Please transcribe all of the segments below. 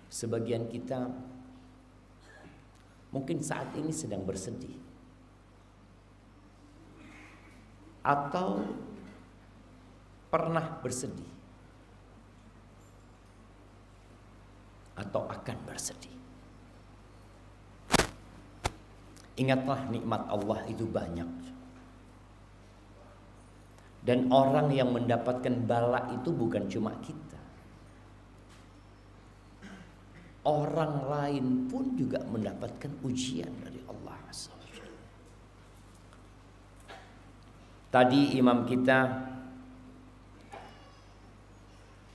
Sebagian kita mungkin saat ini sedang bersedih atau pernah bersedih atau akan bersedih. Ingatlah nikmat Allah itu banyak. Dan orang yang mendapatkan bala itu bukan cuma kita. Orang lain pun juga mendapatkan ujian dari Allah Azza wa Jalla. Tadi imam kita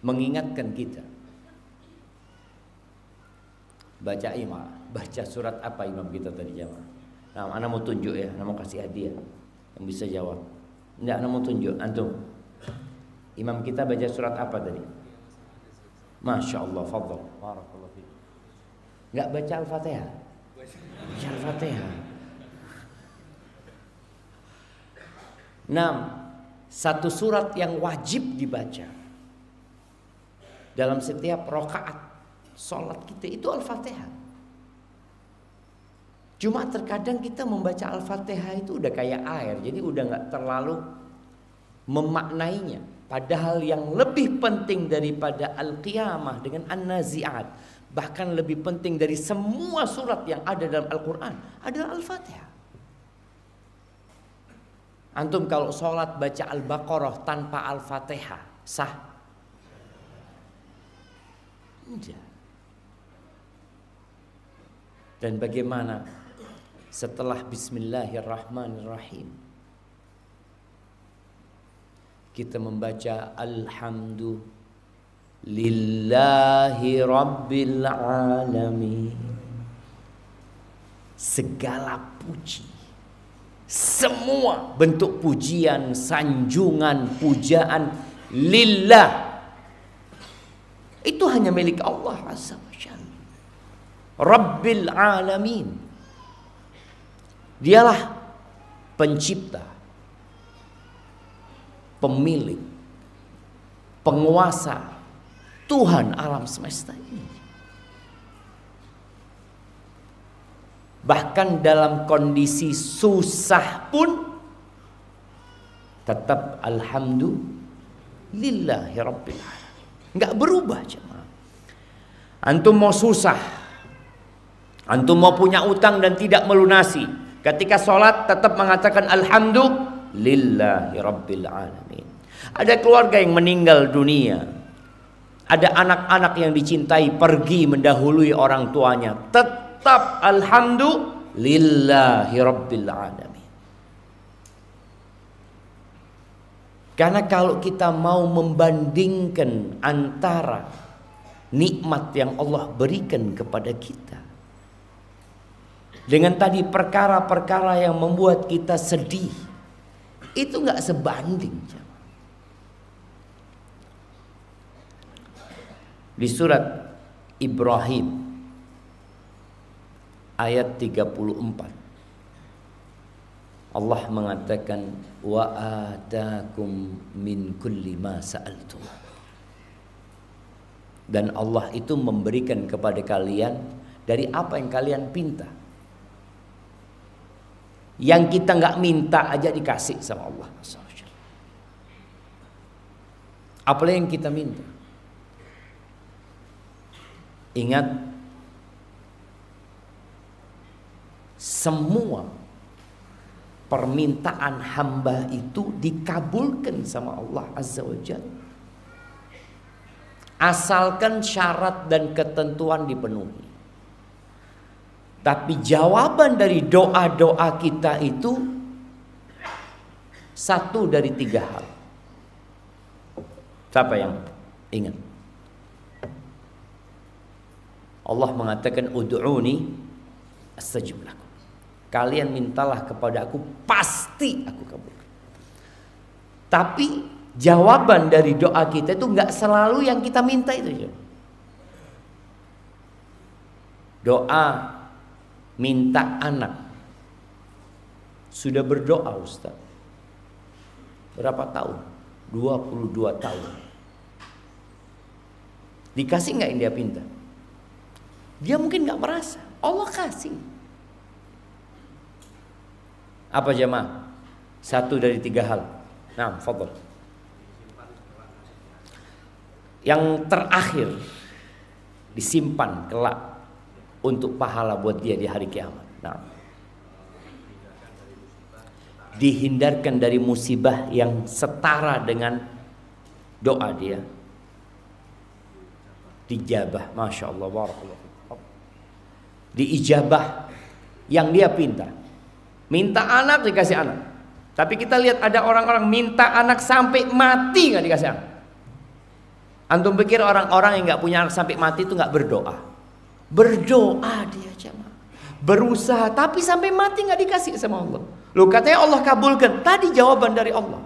mengingatkan kita. Baca surat apa imam kita tadi jamaah? Nah, ana mau tunjuk ya, ana mau kasih hadiah yang bisa jawab. Enggak, ana mau tunjuk antum. Imam kita baca surat apa tadi? Masya Allah, fadhal. Barakallahu fiik. Enggak baca Al-Fatihah? Baca Al-Fatihah. 6. Satu surat yang wajib dibaca dalam setiap rakaat sholat kita itu Al-Fatihah. Cuma terkadang kita membaca Al-Fatihah itu udah kayak air, jadi udah gak terlalu memaknainya. Padahal yang lebih penting daripada Al-Qiyamah dengan An-Nazi'at, bahkan lebih penting dari semua surat yang ada dalam Al-Quran adalah Al-Fatihah. Antum kalau sholat baca Al-Baqarah tanpa Al-Fatihah sah? Tidak. Dan bagaimana setelah Bismillahirrahmanirrahim kita membaca Alhamdulillahi Rabbil Alamin. Segala puji, semua bentuk pujian, sanjungan, pujaan lillah itu hanya milik Allah Azza wa Jalla. Rabbil Alamin. Dialah pencipta, pemilik, penguasa, Tuhan alam semesta ini. Bahkan dalam kondisi susah pun tetap alhamdulillahi rabbil alamin. Enggak berubah jemaah. Antum mau susah, antum mau punya utang dan tidak melunasi, ketika sholat tetap mengatakan alhamdulillahi rabbil alamin. Ada keluarga yang meninggal dunia, ada anak-anak yang dicintai pergi mendahului orang tuanya, tetap alhamdulillahi rabbil alamin. Karena kalau kita mau membandingkan antara nikmat yang Allah berikan kepada kita dengan tadi perkara-perkara yang membuat kita sedih, itu gak sebanding. Di surat Ibrahim ayat 34 Allah mengatakan wa atakum min kulli ma sa'altum. Dan Allah itu memberikan kepada kalian dari apa yang kalian pinta. Yang kita nggak minta aja dikasih sama Allah. Apalagi yang kita minta. Ingat, semua permintaan hamba itu dikabulkan sama Allah Azza wa Jalla, asalkan syarat dan ketentuan dipenuhi. Tapi jawaban dari doa-doa kita itu satu dari 3 hal. Siapa yang ingat? Allah mengatakan ud'uni astajib lakum. Kalian mintalah kepada aku, pasti aku kabulkan. Tapi jawaban dari doa kita itu nggak selalu yang kita minta itu. Doa minta anak. Sudah berdoa Ustaz. Berapa tahun? 22 tahun. Dikasih nggak yang dia pinta? Dia mungkin nggak merasa. Allah kasih. Apa jemaah? 1 dari 3 hal. Nah, fadhol. Yang terakhir disimpan kelak untuk pahala buat dia di hari kiamat. Nah, dihindarkan dari musibah yang setara dengan doa dia. Dijabah, masya Allah, barakallahu. Diijabah yang dia minta anak dikasih anak. Tapi kita lihat ada orang-orang minta anak sampai mati nggak dikasih anak. Antum pikir orang-orang yang nggak punya anak sampai mati itu nggak berdoa? Berdoa dia jemaah, berusaha, tapi sampai mati nggak dikasih sama Allah. Loh, katanya Allah kabulkan. Tadi jawaban dari Allah.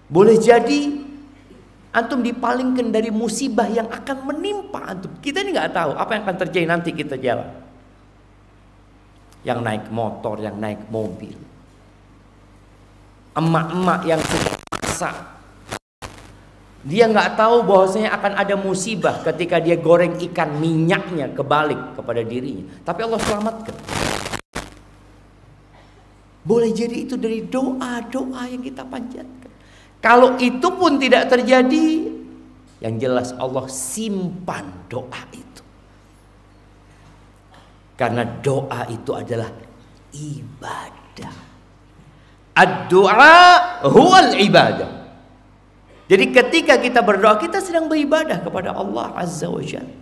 Boleh jadi antum dipalingkan dari musibah yang akan menimpa antum. Kita ini nggak tahu apa yang akan terjadi nanti kita jalan. Yang naik motor, yang naik mobil, emak-emak yang sudah masak, dia nggak tahu bahwasanya akan ada musibah ketika dia goreng ikan, minyaknya kebalik kepada dirinya. Tapi Allah selamatkan. Boleh jadi itu dari doa-doa yang kita panjatkan. Kalau itu pun tidak terjadi, yang jelas Allah simpan doa itu. Karena doa itu adalah ibadah. Ad-du'a huwal ibadah. Jadi ketika kita berdoa, kita sedang beribadah kepada Allah Azza wa Jalla.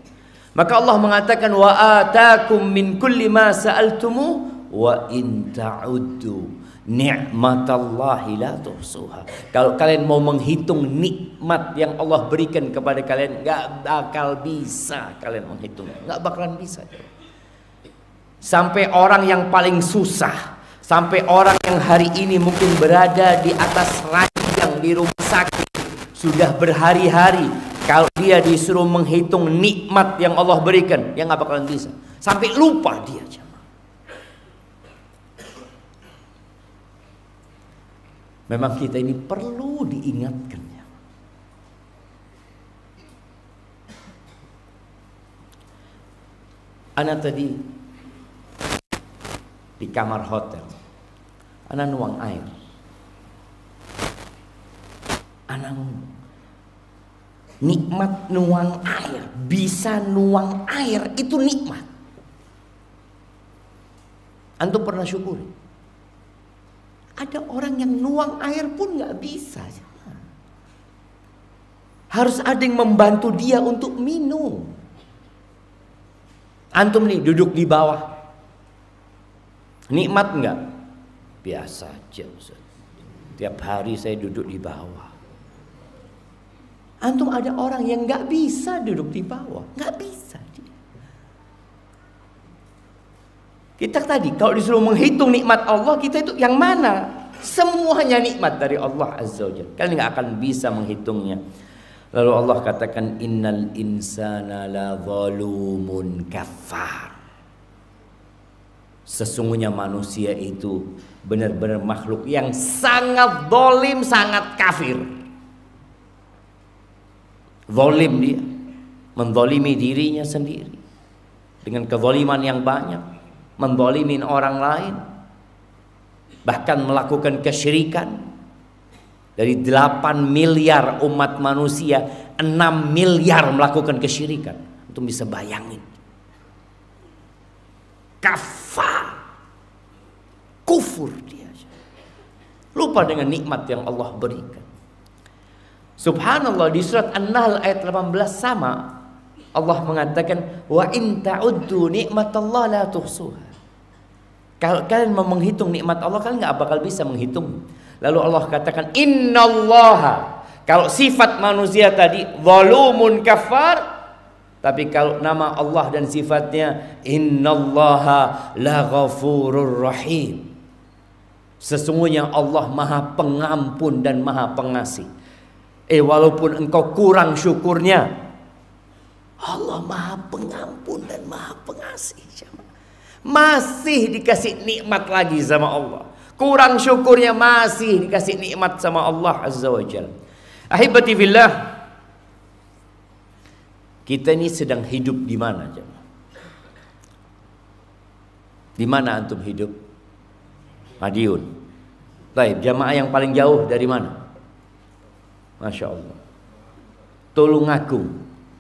Maka Allah mengatakan, wa atakum min kulli ma sa'altumu wa in ta'uddu ni'matallahi la tuhsuha. Kalau kalian mau menghitung nikmat yang Allah berikan kepada kalian, gak bakal bisa kalian menghitung. Gak bakalan bisa. Sampai orang yang paling susah, sampai orang yang hari ini mungkin berada di atas ranjang di rumah sakit, sudah berhari-hari, kalau dia disuruh menghitung nikmat yang Allah berikan, dia gak bakalan bisa. Sampai lupa dia. Memang kita ini perlu diingatkan. Ana tadi di kamar hotel, ana nuang air. Ana nikmat nuang air, bisa nuang air itu nikmat. Antum pernah syukuri? Ada orang yang nuang air pun nggak bisa. Harus ada yang membantu dia untuk minum. Antum nih duduk di bawah, nikmat nggak? Biasa aja. Tiap hari saya duduk di bawah. Antum ada orang yang nggak bisa duduk di bawah, nggak bisa dia. Kita tadi kalau disuruh menghitung nikmat Allah, kita itu yang mana? Semuanya nikmat dari Allah Azza wa Jalla. Kalian nggak akan bisa menghitungnya. Lalu Allah katakan, innal insana la zalumun kafar. Sesungguhnya manusia itu benar-benar makhluk yang sangat zalim, sangat kafir. Zalim dia, menzalimi dirinya sendiri dengan kezaliman yang banyak. Menzalimin orang lain, bahkan melakukan kesyirikan. Dari 8 miliar umat manusia, 6 miliar melakukan kesyirikan. Itu bisa bayangin. Kafar, kufur dia, lupa dengan nikmat yang Allah berikan. Subhanallah, di surat An-Nahl ayat 18 sama Allah mengatakan, wa in ta'uddu ni'matallahi la tuhsuha. Kalau kalian mau menghitung nikmat Allah, kalian nggak bakal bisa menghitung. Lalu Allah katakan, innallaha. Kalau sifat manusia tadi zalumun kafar, tapi kalau nama Allah dan sifatnya, innallaha la ghafurur rahim. Sesungguhnya Allah Maha Pengampun dan Maha Pengasih. Walaupun engkau kurang syukurnya, Allah Maha Pengampun dan Maha Pengasih. Masih dikasih nikmat lagi sama Allah. Kurang syukurnya masih dikasih nikmat sama Allah Azza wa Jalla. Ahibati fillah, Kita ini sedang hidup di mana, jemaah? Di mana antum hidup? Madiun. Baik, jamaah yang paling jauh dari mana? Masya Allah. Tulungagung.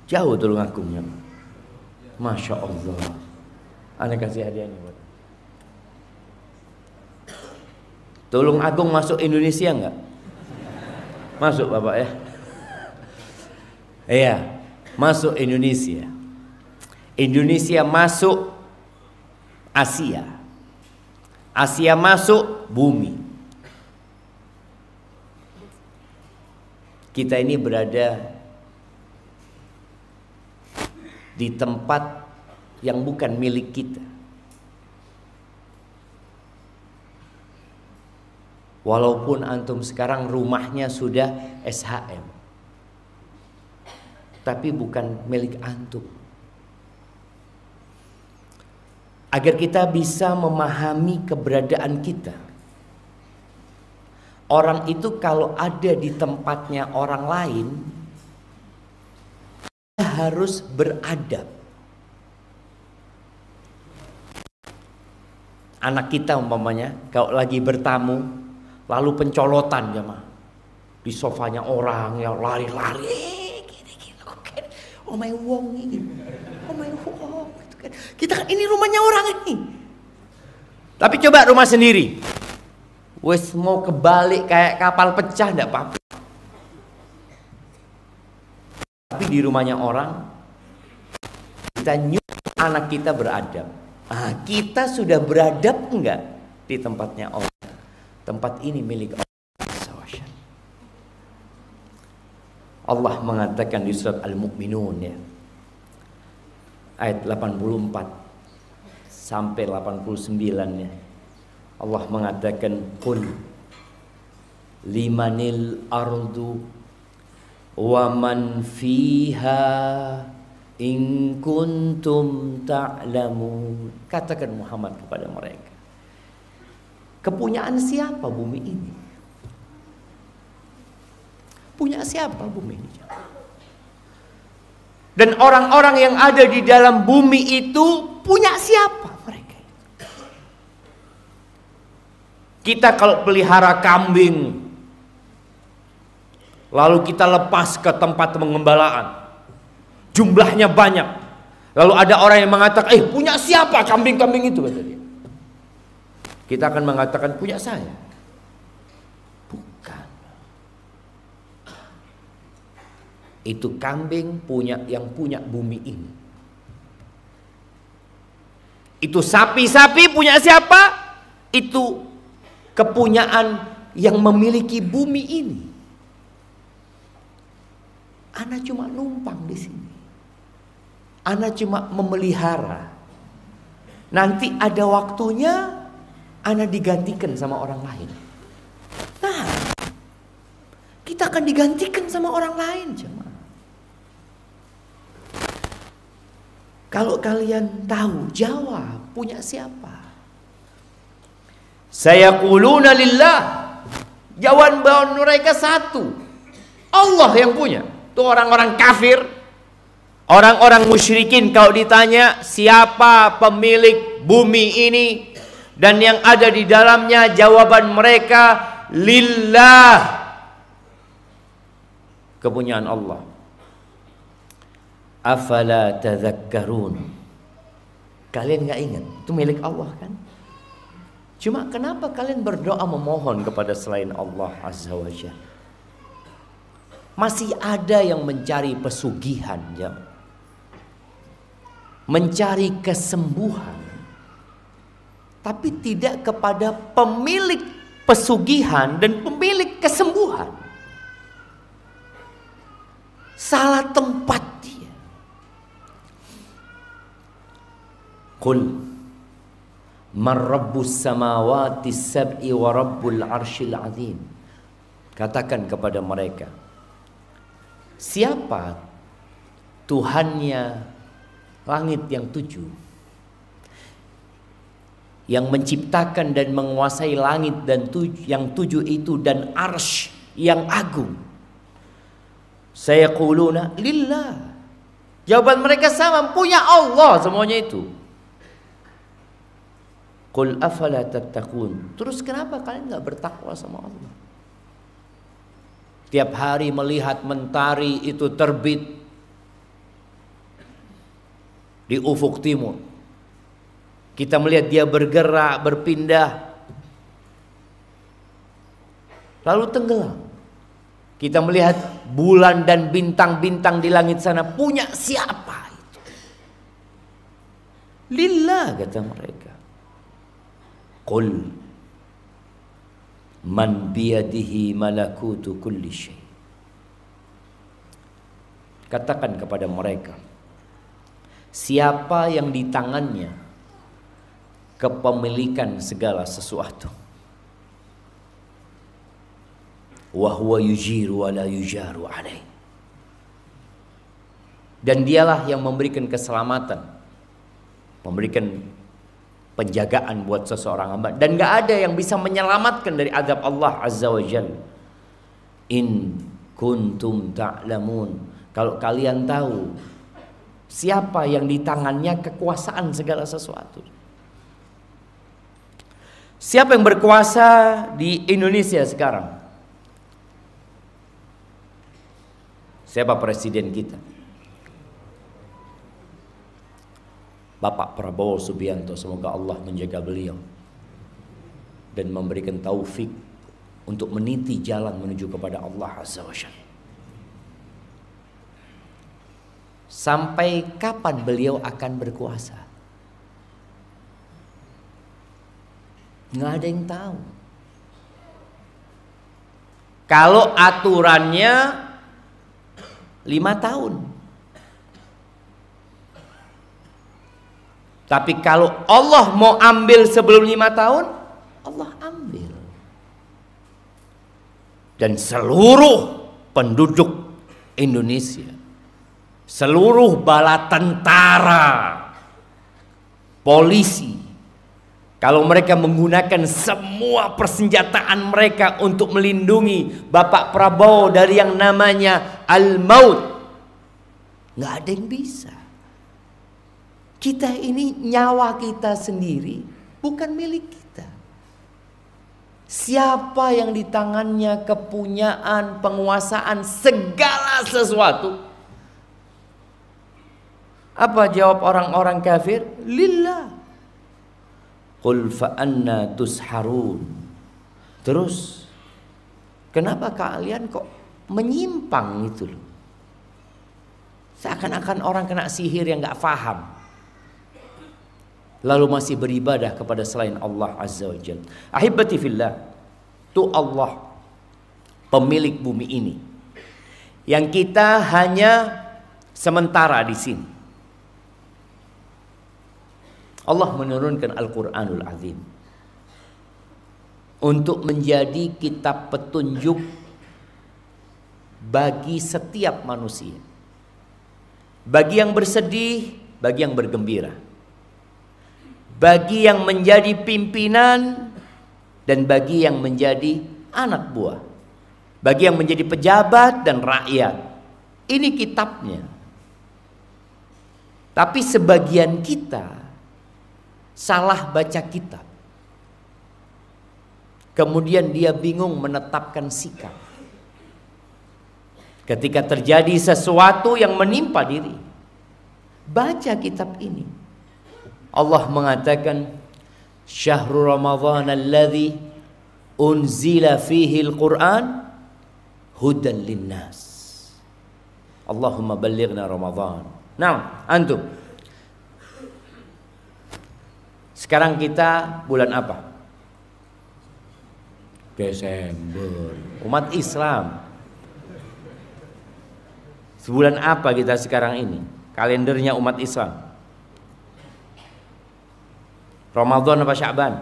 Jauh Tulungagungnya. Masya Allah. Anda kasih hadiah ini buat. Tulungagung masuk Indonesia enggak? Masuk Bapak ya. Iya, masuk Indonesia. Indonesia masuk Asia. Asia masuk bumi. Kita ini berada di tempat yang bukan milik kita. Walaupun antum sekarang rumahnya sudah SHM, tapi bukan milik antum. Agar kita bisa memahami keberadaan kita. Orang itu kalau ada di tempatnya orang lain, harus beradab. Anak kita umpamanya kalau lagi bertamu, lalu pencolotan jemaah di sofanya orang yang lari-lari, gini-gini, oh my wong ini, oh my wong, kita kan ini rumahnya orang ini. Tapi coba rumah sendiri, wes mau kebalik kayak kapal pecah ndak apa-apa. Tapi di rumahnya orang, kita nyuruh anak kita beradab. Kita sudah beradab enggak di tempatnya Allah? Tempat ini milik Allah. Allah mengatakan di surat Al-Mu'minun ya, ayat 84 sampai 89 ya. Allah mengatakan qul limanil ardu wa man fiha in kuntum ta'lamun. Katakan Muhammad kepada mereka, kepunyaan siapa bumi ini? Punya siapa bumi ini? Dan orang-orang yang ada di dalam bumi itu punya siapa mereka? Kita kalau pelihara kambing, lalu kita lepas ke tempat pengembalaan, jumlahnya banyak, lalu ada orang yang mengatakan, punya siapa kambing-kambing itu? Kata dia. Kita akan mengatakan punya saya. Bukan. Itu kambing punya yang punya bumi ini. Itu sapi-sapi punya siapa? Itu kepunyaan yang memiliki bumi ini. Ana cuma numpang di sini. Ana cuma memelihara. Nanti ada waktunya Ana digantikan sama orang lain. Nah, kita akan digantikan sama orang lain, jemaah. Kalau kalian tahu, jawab, punya siapa? Sayaquluna lillah. Jawaban mereka satu, Allah yang punya. Itu orang-orang kafir, orang-orang musyrikin kalau ditanya siapa pemilik bumi ini dan yang ada di dalamnya, jawaban mereka lillah, kepunyaan Allah. Afala tadzakkarun. Kalian nggak ingat itu milik Allah kan? Cuma kenapa kalian berdoa memohon kepada selain Allah Azza wa Jalla? Masih ada yang mencari pesugihan, mencari kesembuhan, tapi tidak kepada pemilik pesugihan dan pemilik kesembuhan. Salah tempat dia. Qul man rabbus samawati sab'i wa rabbul arshil azim. Katakan kepada mereka, siapa Tuhannya langit yang 7, yang menciptakan dan menguasai langit dan yang 7 itu dan arsy yang agung? Sayaquluna lillah. Jawaban mereka sama, punya Allah semuanya itu. Qul afala tattaqun. Terus kenapa kalian nggak bertakwa sama Allah? Tiap hari melihat mentari itu terbit di ufuk timur. Kita melihat dia bergerak, berpindah, lalu tenggelam. Kita melihat bulan dan bintang-bintang di langit sana. Punya siapa itu? Lillah, kata mereka. Qul man biyadihi malakutu kulli syai. Katakan kepada mereka, siapa yang di tangannya kepemilikan segala sesuatu. Wa huwa yujiru wa la yujaru alaih. Dan dialah yang memberikan keselamatan, memberikan penjagaan buat seseorang hamba, dan gak ada yang bisa menyelamatkan dari azab Allah Azza wa Jalla. In kuntum ta'lamun, kalau kalian tahu siapa yang di tangannya kekuasaan segala sesuatu. Siapa yang berkuasa di Indonesia sekarang? Siapa presiden kita? Bapak Prabowo Subianto, semoga Allah menjaga beliau dan memberikan taufik untuk meniti jalan menuju kepada Allah Azza wa Jalla. Sampai kapan beliau akan berkuasa? Nggak ada yang tahu. Kalau aturannya 5 tahun. Tapi kalau Allah mau ambil sebelum 5 tahun, Allah ambil. Dan seluruh penduduk Indonesia, seluruh bala tentara, polisi, kalau mereka menggunakan semua persenjataan mereka untuk melindungi Bapak Prabowo dari yang namanya al-maut, nggak ada yang bisa. Kita ini, nyawa kita sendiri bukan milik kita. Siapa yang di tangannya kepunyaan, penguasaan segala sesuatu? Apa jawab orang-orang kafir? Lillah. Qul fa anna tusharun. Terus kenapa kalian kok menyimpang itu loh? Seakan-akan orang kena sihir yang gak paham, lalu masih beribadah kepada selain Allah Azza wa Jalla. Ahibati fillah, itu Allah pemilik bumi ini, yang kita hanya sementara di sini. Allah menurunkan Al-Quranul Azim untuk menjadi kitab petunjuk bagi setiap manusia, bagi yang bersedih, bagi yang bergembira, bagi yang menjadi pimpinan dan bagi yang menjadi anak buah, bagi yang menjadi pejabat dan rakyat. Ini kitabnya. Tapi sebagian kita salah baca kitab, kemudian dia bingung menetapkan sikap ketika terjadi sesuatu yang menimpa diri. Baca kitab ini. Allah mengatakan, Syahrul Ramadhan alladhi unzila fihi al-Quran hudan linnas. Allahumma ballighna Ramadhan. Nah, antum, sekarang kita bulan apa? Desember. Umat Islam, sebulan apa kita sekarang ini? Kalendernya umat Islam, Ramadan apa Sya'ban?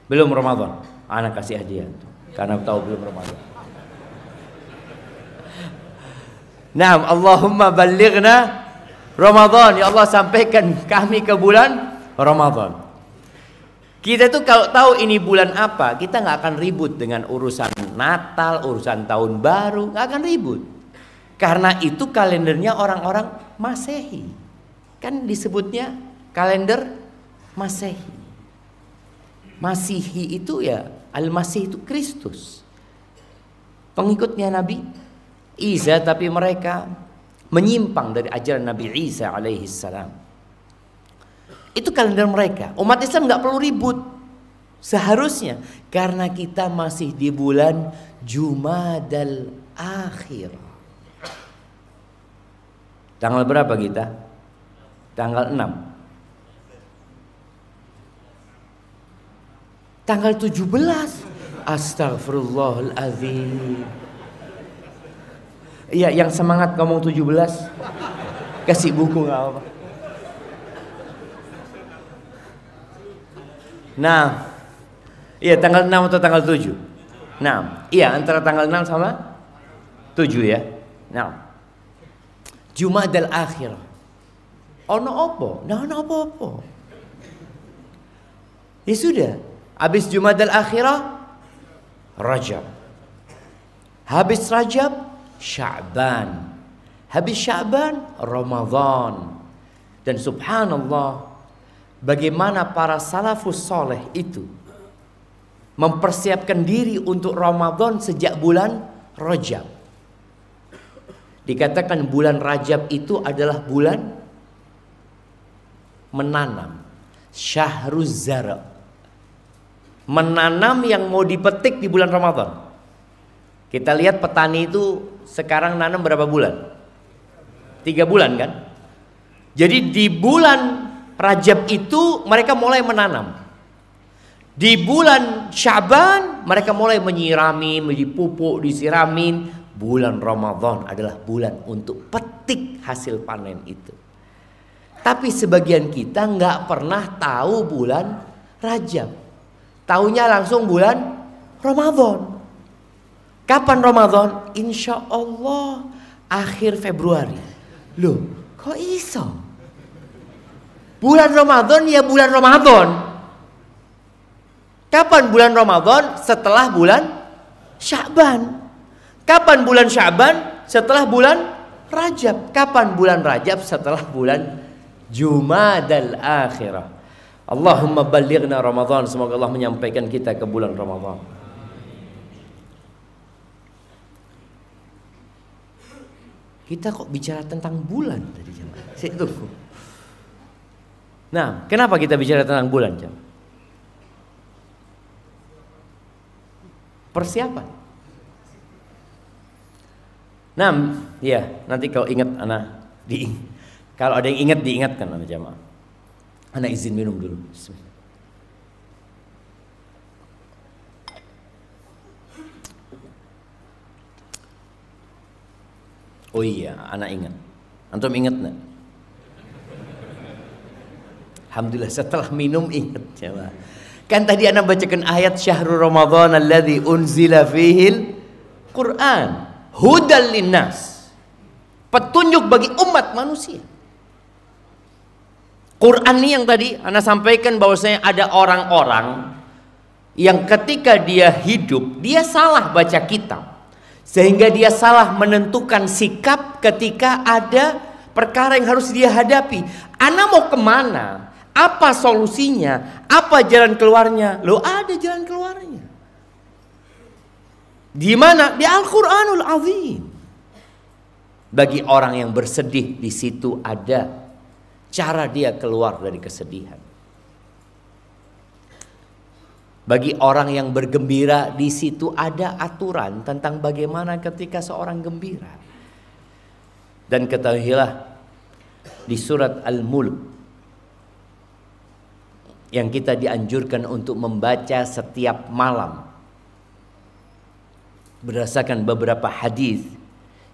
Belum Ramadan. Anak kasih hadiah karena tahu belum Ramadan. Naam, Allahumma ballighna Ramadan. Ya Allah, sampaikan kami ke bulan Ramadan. Kita tuh kalau tahu ini bulan apa, kita nggak akan ribut dengan urusan Natal, urusan Tahun Baru, nggak akan ribut. Karena itu kalendernya orang-orang Masehi. Kan disebutnya kalender Masehi. Masihi itu ya, Al-Masih itu Kristus. Pengikutnya Nabi Isa, tapi mereka menyimpang dari ajaran Nabi Isa alaihi salam. Itu kalender mereka. Umat Islam nggak perlu ribut seharusnya, karena kita masih di bulan Jumadal Akhir. Tanggal berapa kita? Tanggal 6. Tanggal 17. Astagfirullahaladzim. Iya, yang semangat ngomong 17 kasih buku nggak apa. Nah, iya tanggal 6 atau tanggal 7? Nah, iya antara tanggal 6 sama 7 ya. Nah, Jumadal Akhir. Ono opo? Nah, ono apa-apa. Ya sudah, habis Jumadal Akhirah Rajab. Habis Rajab Sya'ban. Habis Sya'ban Ramadan. Dan subhanallah, bagaimana para salafus soleh itu mempersiapkan diri untuk Ramadan sejak bulan Rajab. Dikatakan bulan Rajab itu adalah bulan menanam, syahruz zara. Menanam yang mau dipetik di bulan Ramadan. Kita lihat petani itu sekarang nanam berapa bulan? 3 bulan kan? Jadi di bulan Rajab itu mereka mulai menanam. Di bulan Sya'ban mereka mulai menyirami, dipupuk, disiramin. Bulan Ramadan adalah bulan untuk petik hasil panen itu. Tapi sebagian kita nggak pernah tahu bulan Rajab. Taunya langsung bulan Ramadan. Kapan Ramadan? Insya Allah akhir Februari. Loh, kok iso? Bulan Ramadan ya bulan Ramadan. Kapan bulan Ramadan? Setelah bulan Sya'ban. Kapan bulan Sya'ban? Setelah bulan Rajab. Kapan bulan Rajab? Setelah bulan Jumadal Akhirah. Allahumma ballighna Ramadan. Semoga Allah menyampaikan kita ke bulan Ramadan. Kita kok bicara tentang bulan tadi jemaah? Saya tunggu. Nah, kenapa kita bicara tentang bulan jemaah? Persiapan. Nah, ya nanti kalau ingat anak kalau ada yang ingat diingatkan anak jemaah. Anak izin minum dulu. Bismillah. Oh iya, anak ingat. Antum ingat nggak? Alhamdulillah setelah minum ingat jemaah. Kan tadi anak bacakan ayat syahrul Ramadan alladzi unzila fihil Quran hudal linnas. Petunjuk bagi umat manusia. Quran ini yang tadi anak sampaikan bahwasanya ada orang-orang yang ketika dia hidup dia salah baca kitab. Sehingga dia salah menentukan sikap ketika ada perkara yang harus dia hadapi. Anak mau kemana? Apa solusinya? Apa jalan keluarnya? Loh ada jalan keluarnya. Di mana? Di Al-Quranul Azim. Bagi orang yang bersedih di situ ada cara dia keluar dari kesedihan. Bagi orang yang bergembira di situ ada aturan tentang bagaimana ketika seorang gembira. Dan ketahuilah di surat Al-Mulk yang kita dianjurkan untuk membaca setiap malam berdasarkan beberapa hadis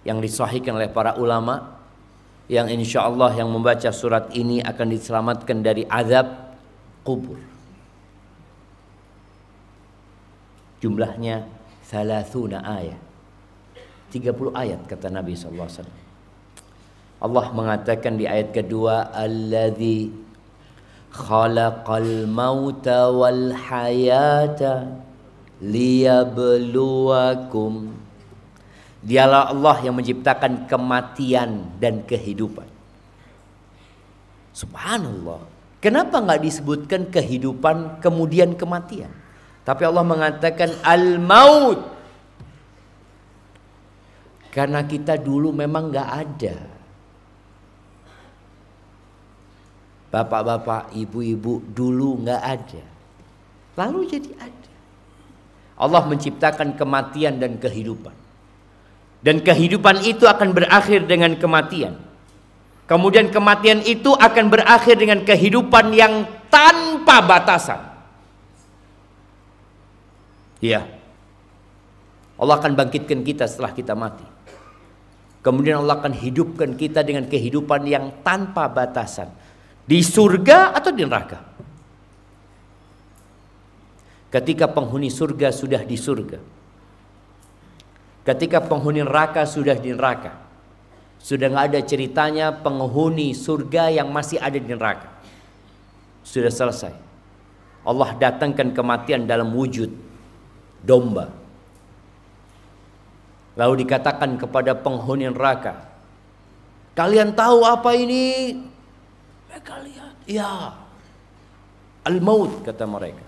yang disahihkan oleh para ulama, yang insya Allah yang membaca surat ini akan diselamatkan dari azab kubur. Jumlahnya 30 ayat. 30 ayat kata Nabi SAW. Allah mengatakan di ayat kedua, alladzi Khalaqal mauta wal hayata liyabluwakum. Dialah Allah yang menciptakan kematian dan kehidupan. Subhanallah. Kenapa nggak disebutkan kehidupan kemudian kematian? Tapi Allah mengatakan al-maut. Karena kita dulu memang nggak ada. Bapak-bapak, ibu-ibu dulu nggak ada. Lalu jadi ada. Allah menciptakan kematian dan kehidupan. Dan kehidupan itu akan berakhir dengan kematian. Kemudian kematian itu akan berakhir dengan kehidupan yang tanpa batasan. Ya. Allah akan bangkitkan kita setelah kita mati. Kemudian Allah akan hidupkan kita dengan kehidupan yang tanpa batasan. Di surga atau di neraka. Ketika penghuni surga sudah di surga. Ketika penghuni neraka sudah di neraka. Sudah nggak ada ceritanya penghuni surga yang masih ada di neraka. Sudah selesai. Allah datangkan kematian dalam wujud domba. Lalu dikatakan kepada penghuni neraka, kalian tahu apa ini? Kalian, ya, al-maut, kata mereka.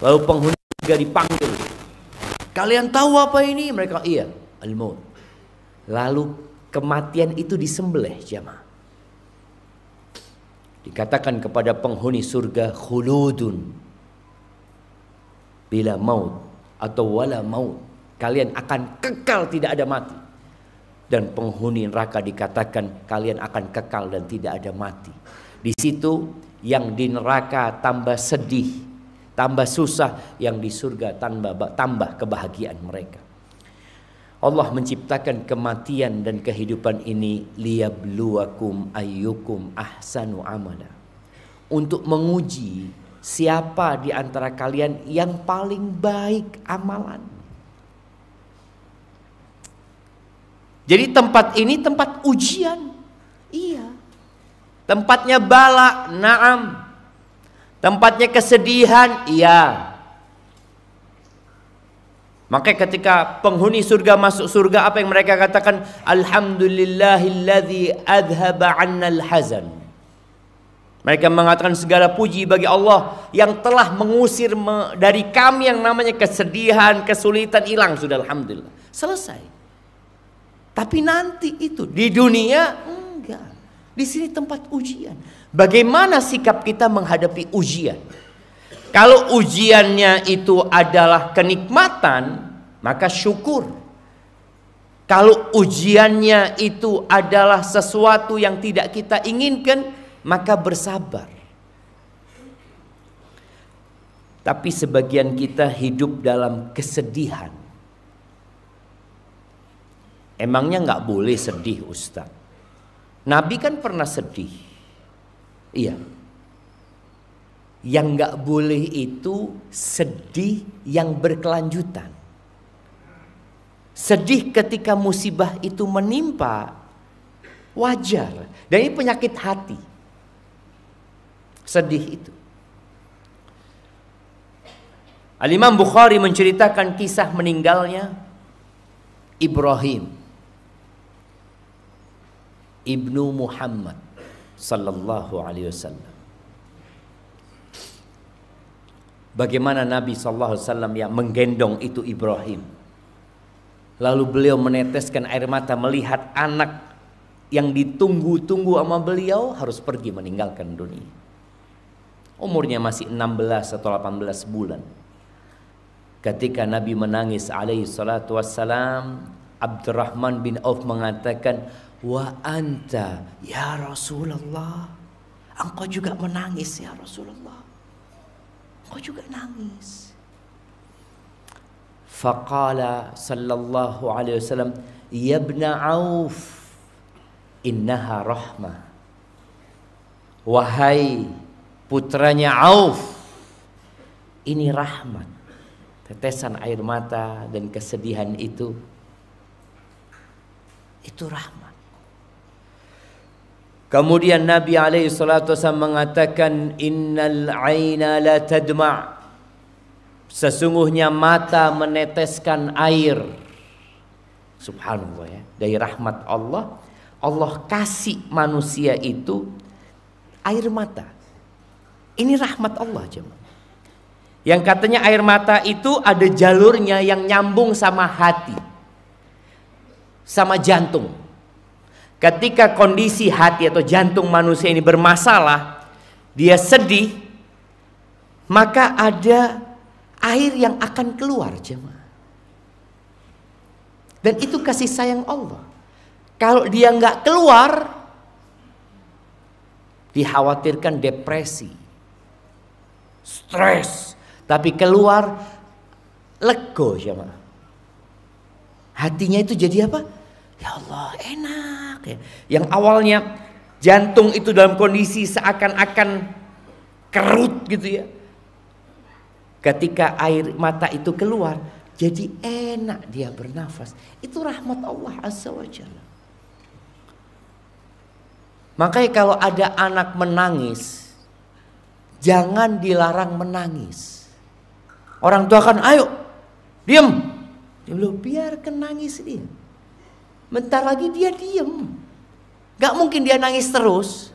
Lalu penghuni surga dipanggil, kalian tahu apa ini? Mereka, iya, al-maut. Lalu kematian itu disembelih, jamaah. Dikatakan kepada penghuni surga, khuludun bila maut atau wala maut. Kalian akan kekal, tidak ada mati. Dan penghuni neraka dikatakan kalian akan kekal dan tidak ada mati. Di situ yang di neraka tambah sedih, tambah susah, yang di surga tambah kebahagiaan mereka. Allah menciptakan kematian dan kehidupan ini liyabluwakum ayyukum ahsanu amala. Untuk menguji siapa di antara kalian yang paling baik amalan. Jadi tempat ini tempat ujian. Iya. Tempatnya bala, na'am. Tempatnya kesedihan, iya. Maka ketika penghuni surga masuk surga, apa yang mereka katakan? Alhamdulillahilladzi adhaba 'annal hazan. Mereka mengatakan segala puji bagi Allah yang telah mengusir dari kami yang namanya kesedihan, kesulitan, hilang sudah, alhamdulillah. Selesai. Tapi nanti itu di dunia enggak. Di sini tempat ujian. Bagaimana sikap kita menghadapi ujian? Kalau ujiannya itu adalah kenikmatan, maka syukur. Kalau ujiannya itu adalah sesuatu yang tidak kita inginkan, maka bersabar. Tapi sebagian kita hidup dalam kesedihan. Emangnya nggak boleh sedih, Ustaz? Nabi kan pernah sedih. Iya. Yang nggak boleh itu sedih yang berkelanjutan. Sedih ketika musibah itu menimpa, wajar. Dan ini penyakit hati. Sedih itu. Al-Imam Bukhari menceritakan kisah meninggalnya Ibrahim ibnu Muhammad sallallahu alaihi wasallam. Bagaimana Nabi sallallahu alaihi wasallam yang menggendong itu Ibrahim. Lalu beliau meneteskan air mata melihat anak yang ditunggu-tunggu sama beliau harus pergi meninggalkan dunia. Umurnya masih 16 atau 18 bulan. Ketika Nabi menangis alaihi salatu wassalam, Abdurrahman bin Auf mengatakan, wa anta ya Rasulullah, engkau juga menangis ya Rasulullah, engkau juga nangis. Faqala sallallahu alaihi wasallam, ya ibna Auf, innaha rahmah. Wahai putranya Auf, ini rahmat. Tetesan air mata dan kesedihan itu rahmat. Kemudian Nabi alaihi salatu wasallam mengatakan, innal aina la tadma'. Sesungguhnya mata meneteskan air. Subhanallah ya. Dari rahmat Allah, Allah kasih manusia itu air mata. Ini rahmat Allah jemaah. Yang katanya air mata itu ada jalurnya yang nyambung sama hati, sama jantung. Ketika kondisi hati atau jantung manusia ini bermasalah, dia sedih, maka ada air yang akan keluar jemaah. Dan itu kasih sayang Allah. Kalau dia nggak keluar, dikhawatirkan depresi, stres. Tapi keluar, lego jemaah. Hatinya itu jadi apa? Ya Allah, enak ya. Yang awalnya jantung itu dalam kondisi seakan-akan kerut gitu ya. Ketika air mata itu keluar, jadi enak dia bernafas. Itu rahmat Allah Azza wa Jalla. Makanya kalau ada anak menangis, jangan dilarang menangis. Orang tua kan, ayo, diam. Dia bilang, biarkan nangis dia. Bentar lagi dia diam. Gak mungkin dia nangis terus.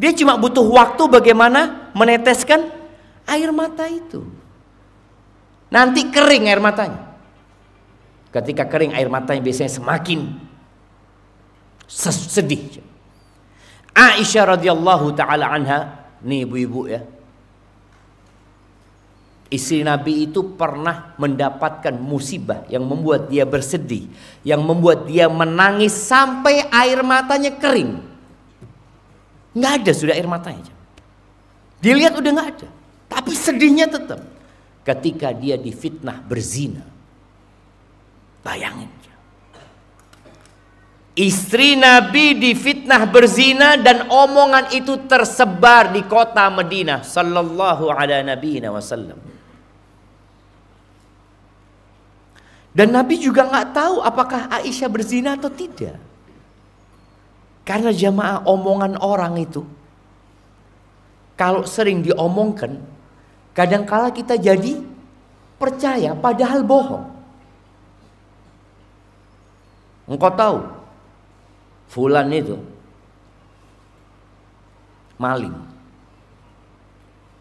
Dia cuma butuh waktu bagaimana meneteskan air mata itu. Nanti kering air matanya. Ketika kering air matanya biasanya semakin sedih. Aisyah radhiyallahu taala anha, nih ibu-ibu ya. Istri Nabi itu pernah mendapatkan musibah yang membuat dia bersedih, yang membuat dia menangis sampai air matanya kering. Nggak ada sudah air matanya. Dilihat udah nggak ada, tapi sedihnya tetap. Ketika dia difitnah berzina, bayangin. Istri Nabi difitnah berzina dan omongan itu tersebar di kota Madinah. Sallallahu ala nabiyina wasallam. Dan Nabi juga nggak tahu apakah Aisyah berzina atau tidak. Karena jamaah omongan orang itu, kalau sering diomongkan, kadangkala kita jadi percaya padahal bohong. Engkau tahu, fulan itu maling.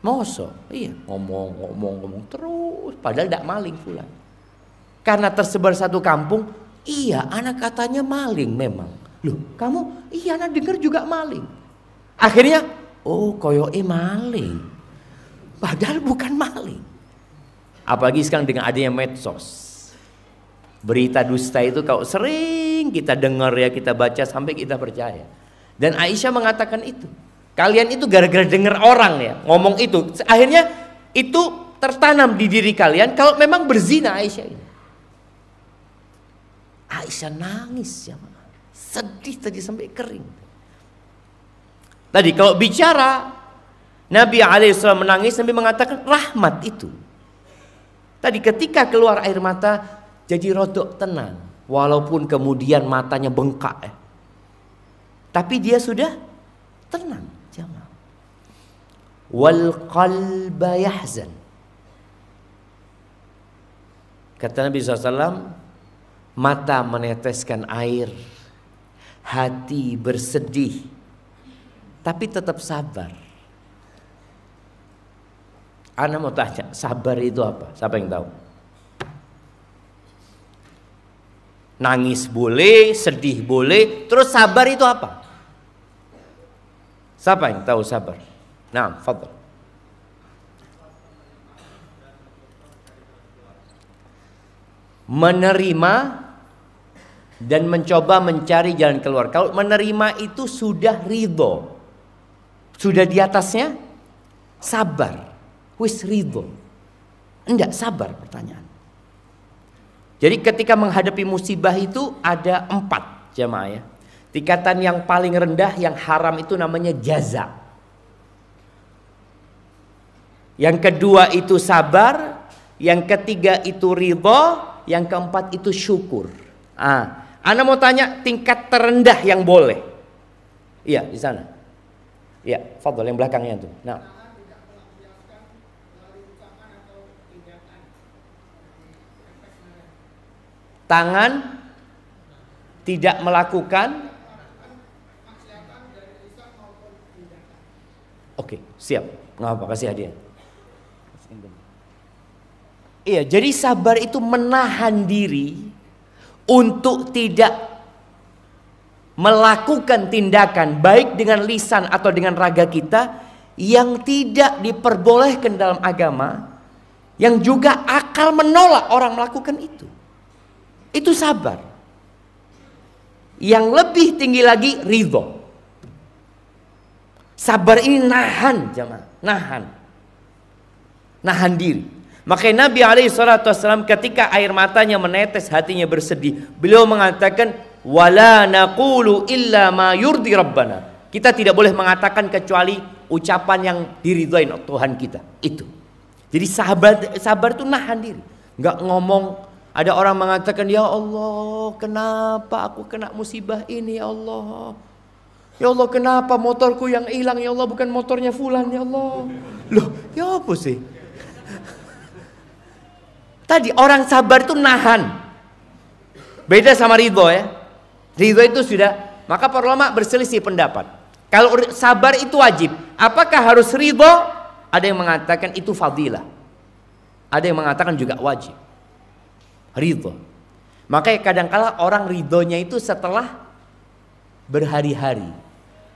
Mosok, iya, ngomong terus, padahal tidak maling fulan. Karena tersebar satu kampung, iya anak katanya maling memang. Loh kamu, iya anak dengar juga maling. Akhirnya, oh koyoke maling. Padahal bukan maling. Apalagi sekarang dengan adanya medsos. Berita dusta itu kalau sering kita dengar ya, kita baca sampai kita percaya. Dan Aisyah mengatakan itu. Kalian itu gara-gara dengar orang ya ngomong itu. Akhirnya itu tertanam di diri kalian kalau memang berzina Aisyah ini. Aisyah nangis ya, sedih tadi sampai kering. Tadi kalau bicara Nabi alaihissalam menangis, Nabi mengatakan rahmat itu. Tadi ketika keluar air mata jadi rodok tenang, walaupun kemudian matanya bengkak ya. Tapi dia sudah tenang jamaah. Wal qalba yahzan. Kata Nabi SAW, mata meneteskan air, hati bersedih, tapi tetap sabar. Ana mau tanya, sabar itu apa? Siapa yang tahu? Nangis boleh, sedih boleh, terus sabar itu apa? Siapa yang tahu sabar? Nah, fadhal. Menerima dan mencoba mencari jalan keluar. Kalau menerima itu sudah ridho, sudah di atasnya sabar, wis ridho. Enggak sabar pertanyaan. Jadi ketika menghadapi musibah itu ada 4 jamaah ya. Tingkatan yang paling rendah yang haram itu namanya jaza. Yang kedua itu sabar, yang ketiga itu ridho, yang keempat itu syukur. Ana mau tanya tingkat terendah yang boleh. Iya, di sana. Iya, fadhol yang belakangnya tuh. Nah. Tangan tidak melakukan. Oke, siap. Nggak apa, kasih hadiah. Iya, jadi sabar itu menahan diri untuk tidak melakukan tindakan baik dengan lisan atau dengan raga kita yang tidak diperbolehkan dalam agama, yang juga akal menolak orang melakukan itu. Itu sabar. Yang lebih tinggi lagi ridho. Sabar ini nahan, jemaah, nahan diri. Makanya Nabi SAW ketika air matanya menetes, hatinya bersedih, beliau mengatakan, wala naqulu illa ma yurdi rabbana. Kita tidak boleh mengatakan kecuali ucapan yang diridhoi Tuhan kita. Itu. Jadi sabar itu nahan diri, nggak ngomong. Ada orang mengatakan, ya Allah, kenapa aku kena musibah ini, ya Allah. Ya Allah, kenapa motorku yang hilang, ya Allah, bukan motornya fulan, ya Allah. Loh, ya apa sih? Tadi orang sabar itu nahan. Beda sama ridho ya. Ridho itu sudah, maka para ulama berselisih pendapat. Kalau sabar itu wajib, apakah harus ridho? Ada yang mengatakan itu fadilah. Ada yang mengatakan juga wajib. Ridho. Makanya kadangkala orang ridhonya itu setelah berhari-hari.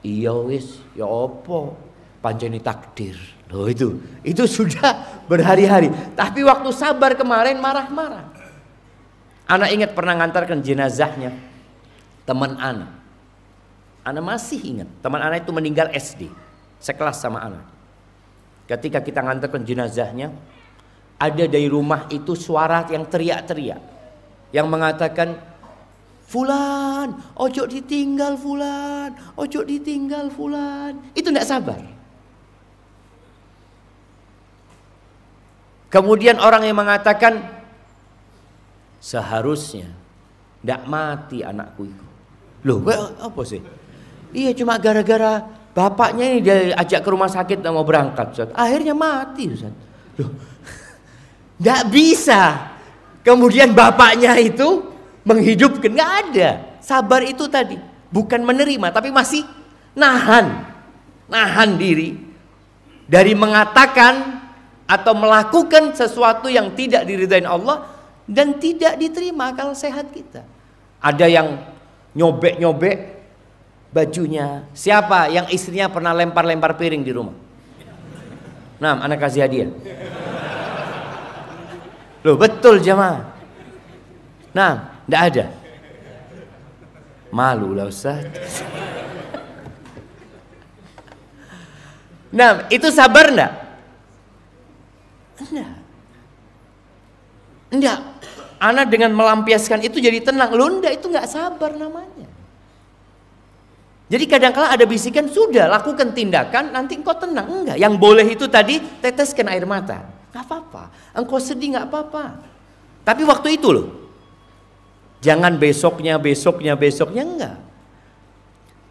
Iya wis, ya opo, panceni takdir. Loh itu sudah berhari-hari. Tapi waktu sabar kemarin marah-marah. Anak ingat pernah ngantarkan jenazahnya teman anak. Anak masih ingat, teman anak itu meninggal SD, sekelas sama anak. Ketika kita ngantarkan jenazahnya, ada dari rumah itu suara yang teriak-teriak, yang mengatakan, Fulan, ojo ditinggal Fulan, ojo ditinggal Fulan. Itu tidak sabar. Kemudian orang yang mengatakan, seharusnya tidak mati anakku itu. Loh, apa sih? Iya, cuma gara-gara bapaknya ini dia ajak ke rumah sakit dan mau berangkat, Ustaz. Akhirnya mati, Ustaz. Loh, tidak bisa. Kemudian bapaknya itu menghidupkan, nggak ada. Sabar itu tadi bukan menerima, tapi masih nahan diri dari mengatakan atau melakukan sesuatu yang tidak diridhain Allah dan tidak diterima akal sehat kita. Ada yang nyobek-nyobek bajunya. Siapa yang istrinya pernah lempar-lempar piring di rumah? Nah, anak kasih hadiah. Loh, betul jemaah. Nah, tidak ada. Malu lah Ustaz. Nah, itu sabar enggak? Enggak. Anak dengan melampiaskan itu jadi tenang. Loh, enggak, itu enggak sabar namanya. Jadi kadang-kala ada bisikan, sudah lakukan tindakan, nanti engkau tenang. Enggak, yang boleh itu tadi teteskan air mata. Enggak apa-apa. Engkau sedih enggak apa-apa. Tapi waktu itu loh. Jangan besoknya enggak.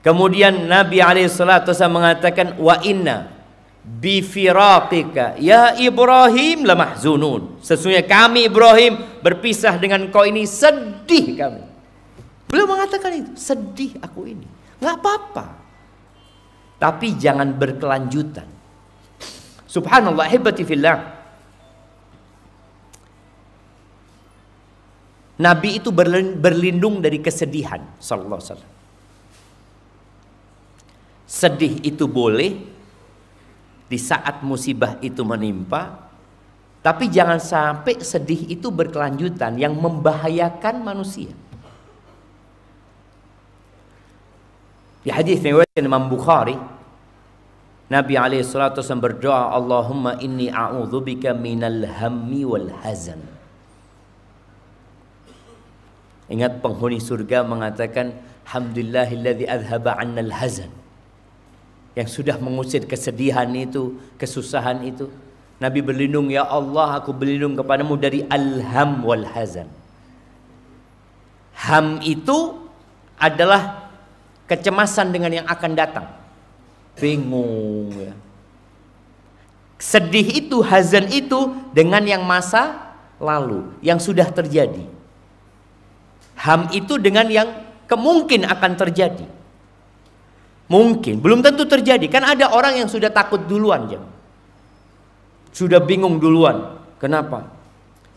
Kemudian Nabi SAW mengatakan, wa inna bi firaqika ya Ibrahim lamahzunun. Sesungguhnya kami Ibrahim berpisah dengan kau ini sedih kami. Beliau mengatakan itu, sedih aku ini. Nggak apa-apa. Tapi jangan berkelanjutan. Subhanallah, hibati fillah. Nabi itu berlindung dari kesedihan sallallahu alaihi wasallam. Sedih itu boleh di saat musibah itu menimpa, tapi jangan sampai sedih itu berkelanjutan yang membahayakan manusia. Di hadis riwayat Imam Bukhari, Nabi alaihi salatu wasallam berdoa, Allahumma inni a'udzubika minal hammi wal hazan. Ingat penghuni surga mengatakan, alhamdulillahilladzi adhaba 'annal hazan. Yang sudah mengusir kesedihan itu, kesusahan itu. Nabi berlindung, ya Allah, aku berlindung kepadamu dari al-ham wal hazan. Ham itu adalah kecemasan dengan yang akan datang. Bingung ya. Sedih itu, hazan itu dengan yang masa lalu, yang sudah terjadi. Ham itu dengan yang kemungkin akan terjadi. Mungkin, belum tentu terjadi. Kan ada orang yang sudah takut duluan, sudah bingung duluan. Kenapa?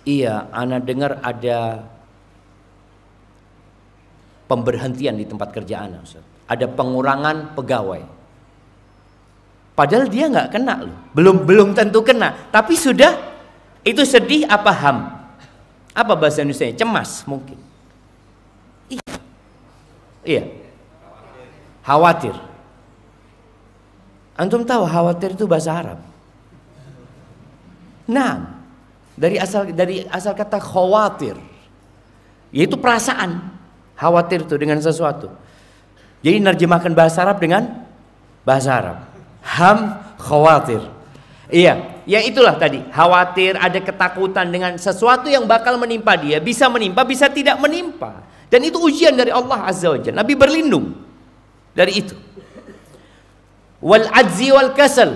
Iya, ana dengar ada pemberhentian di tempat kerja ana, Ustaz. Ada pengurangan pegawai. Padahal dia nggak kena loh, belum tentu kena, tapi sudah. Itu sedih apa ham? Apa bahasa Indonesia? Cemas mungkin. Iya. Khawatir. Antum tahu khawatir itu bahasa Arab? Nah, dari asal kata khawatir, yaitu perasaan. Khawatir itu dengan sesuatu. Jadi nerjemahkan bahasa Arab dengan bahasa Arab. Ham, khawatir. Iya, ya itulah tadi. Khawatir, ada ketakutan dengan sesuatu yang bakal menimpa dia. Bisa menimpa, bisa tidak menimpa. Dan itu ujian dari Allah Azza wa Jalla. Nabi berlindung dari itu. Wal ajzi wal kasal.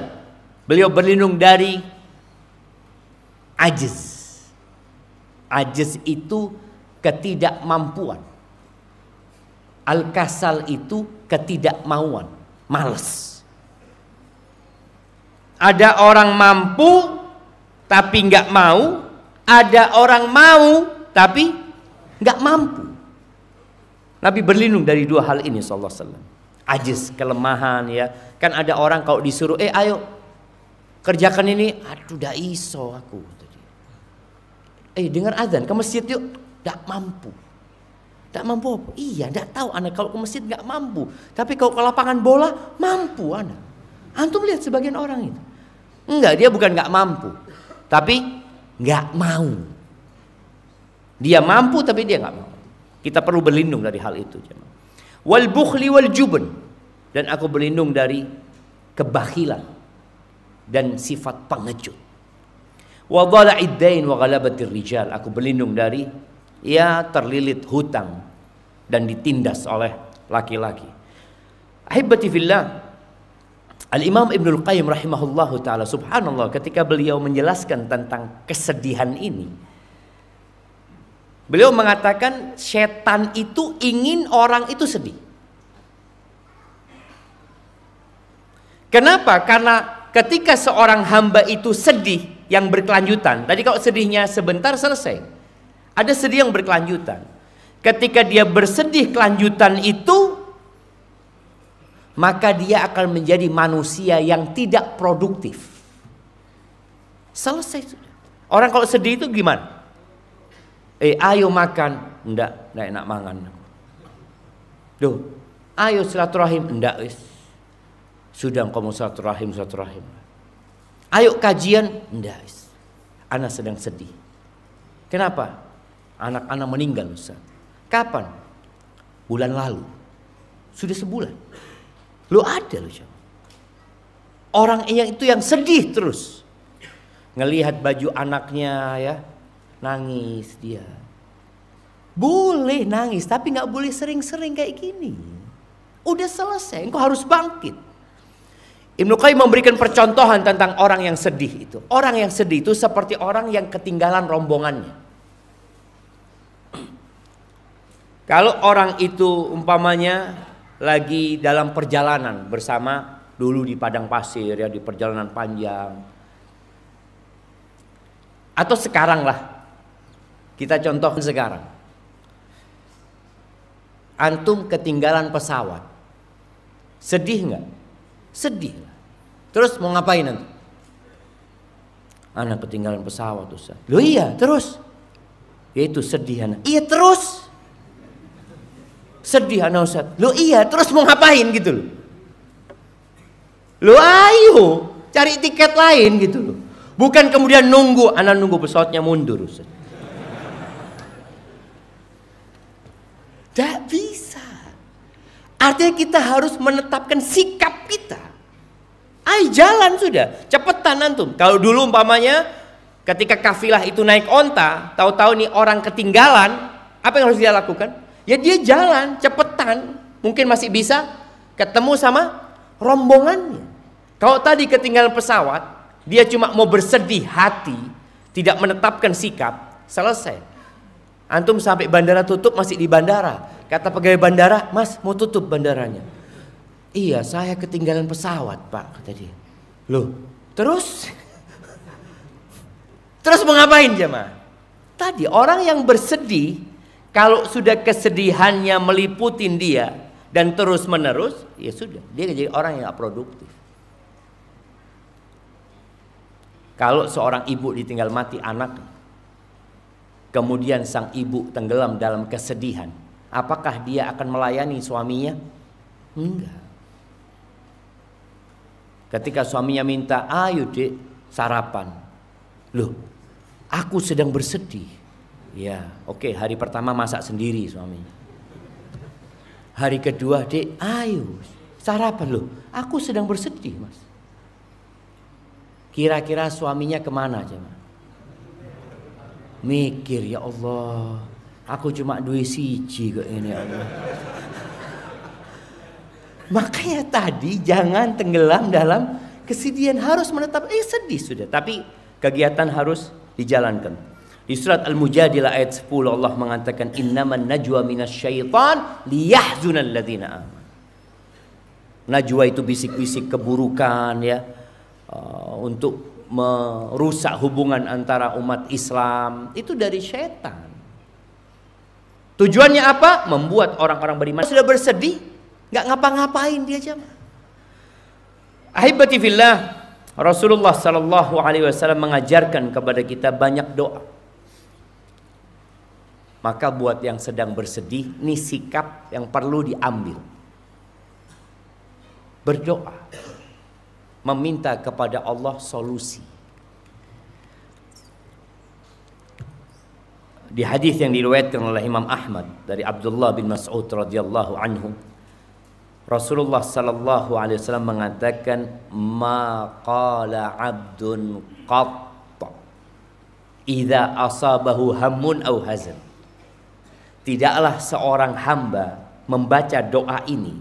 Beliau berlindung dari ajiz. Ajiz itu ketidakmampuan. Al-kasal itu ketidakmauan, malas. Ada orang mampu tapi nggak mau, ada orang mau tapi nggak mampu. Nabi berlindung dari dua hal ini sallallahu alaihi wasallam. Ajiz, kelemahan ya. Kan ada orang kalau disuruh, ayo kerjakan ini, aduh dah iso aku. Dengar azan ke masjid yuk, nggak mampu. Nggak mampu apa? Iya, nggak tahu anak kalau ke masjid nggak mampu. Tapi kalau ke lapangan bola mampu anak. Antum lihat sebagian orang itu. Enggak, dia bukan nggak mampu, tapi nggak mau. Dia mampu tapi dia nggak mau. Kita perlu berlindung dari hal itu. Wal bukhli wal jubn, dan aku berlindung dari kebakhilan dan sifat pengecut. Wa dhala'id dain wa ghalabatir rijal, aku berlindung dari terlilit hutang dan ditindas oleh laki-laki. Ahibati fillah, Al-Imam Ibnul Qayyim rahimahullahu ta'ala, subhanallah, ketika beliau menjelaskan tentang kesedihan ini, beliau mengatakan setan itu ingin orang itu sedih. Kenapa? Karena ketika seorang hamba itu sedih yang berkelanjutan, tadi kalau sedihnya sebentar selesai, ada sedih yang berkelanjutan. Ketika dia bersedih kelanjutan itu, maka dia akan menjadi manusia yang tidak produktif. Selesai sudah. Orang kalau sedih itu gimana? Ayo makan, enggak enak mangan. Duh, ayo silaturahim, enggak wis. Sudah kamu silaturahim. Ayo kajian, enggak wis. Ana sedang sedih. Kenapa? Anak-anak meninggal, Ustaz. Kapan? Bulan lalu. Sudah sebulan. Lu ada lu. Orang yang itu yang sedih terus. Ngelihat baju anaknya ya, nangis dia. Boleh nangis, tapi nggak boleh sering-sering kayak gini. Udah selesai, engkau harus bangkit. Ibnu Qayyim memberikan percontohan tentang orang yang sedih itu. Orang yang sedih itu seperti orang yang ketinggalan rombongannya. Kalau orang itu umpamanya lagi dalam perjalanan bersama, dulu di padang pasir ya, di perjalanan panjang, atau sekarang lah, kita contoh sekarang, antum ketinggalan pesawat, sedih nggak? Sedih. Terus mau ngapain nanti? Anak ketinggalan pesawat, Ustaz. Loh iya, terus? Ya itu sedih anak. Iya terus. Sedih anak, Ustaz. Loh iya, terus mau ngapain gitu loh. Loh ayo, cari tiket lain gitu loh. Bukan kemudian nunggu pesawatnya mundur, Ustaz. Tidak bisa. Artinya kita harus menetapkan sikap kita. Ayo jalan sudah, cepetan antum. Kalau dulu umpamanya ketika kafilah itu naik onta, tahu-tahu nih orang ketinggalan, apa yang harus dia lakukan? Ya dia jalan cepetan, mungkin masih bisa ketemu sama rombongannya. Kalau tadi ketinggalan pesawat, dia cuma mau bersedih hati, tidak menetapkan sikap, selesai. Antum sampai bandara tutup masih di bandara. Kata pegawai bandara, "Mas, mau tutup bandaranya." "Iya, saya ketinggalan pesawat, Pak," kata dia. Loh, terus? Terus mau ngapain jemaah? Tadi orang yang bersedih, kalau sudah kesedihannya meliputin dia dan terus menerus, ya sudah, dia jadi orang yang gak produktif. Kalau seorang ibu ditinggal mati anak, kemudian sang ibu tenggelam dalam kesedihan, apakah dia akan melayani suaminya? Enggak. Ketika suaminya minta, "Ayo dek, sarapan." Loh, aku sedang bersedih. Ya, oke, hari pertama masak sendiri suaminya. Hari kedua, "Dek, ayo sarapan." Loh, aku sedang bersedih, Mas. Kira-kira suaminya kemana aja? Mikir, ya Allah, aku cuma duit siji kok ini, ya Allah. Makanya tadi jangan tenggelam dalam kesedihan, harus menetap sedih sudah, tapi kegiatan harus dijalankan. Di surat Al-Mujadilah ayat 10 Allah mengatakan, "Innaman najwa minasyaitan liyahzunal ladzina amanu." Najwa itu bisik-bisik keburukan ya, untuk merusak hubungan antara umat Islam, itu dari syaitan. Tujuannya apa? Membuat orang-orang beriman sudah bersedih, nggak ngapa-ngapain dia aja. Ahibati fillah, Rasulullah sallallahu alaihi wasallam mengajarkan kepada kita banyak doa. Maka buat yang sedang bersedih, ini sikap yang perlu diambil. Berdoa, meminta kepada Allah solusi. Di hadis yang diriwayatkan oleh Imam Ahmad dari Abdullah bin Mas'ud radhiyallahu anhu, Rasulullah sallallahu alaihi wasallam mengatakan, "Ma qala 'abdun qatt idza asabahu hammun aw hazan." Tidaklah seorang hamba membaca doa ini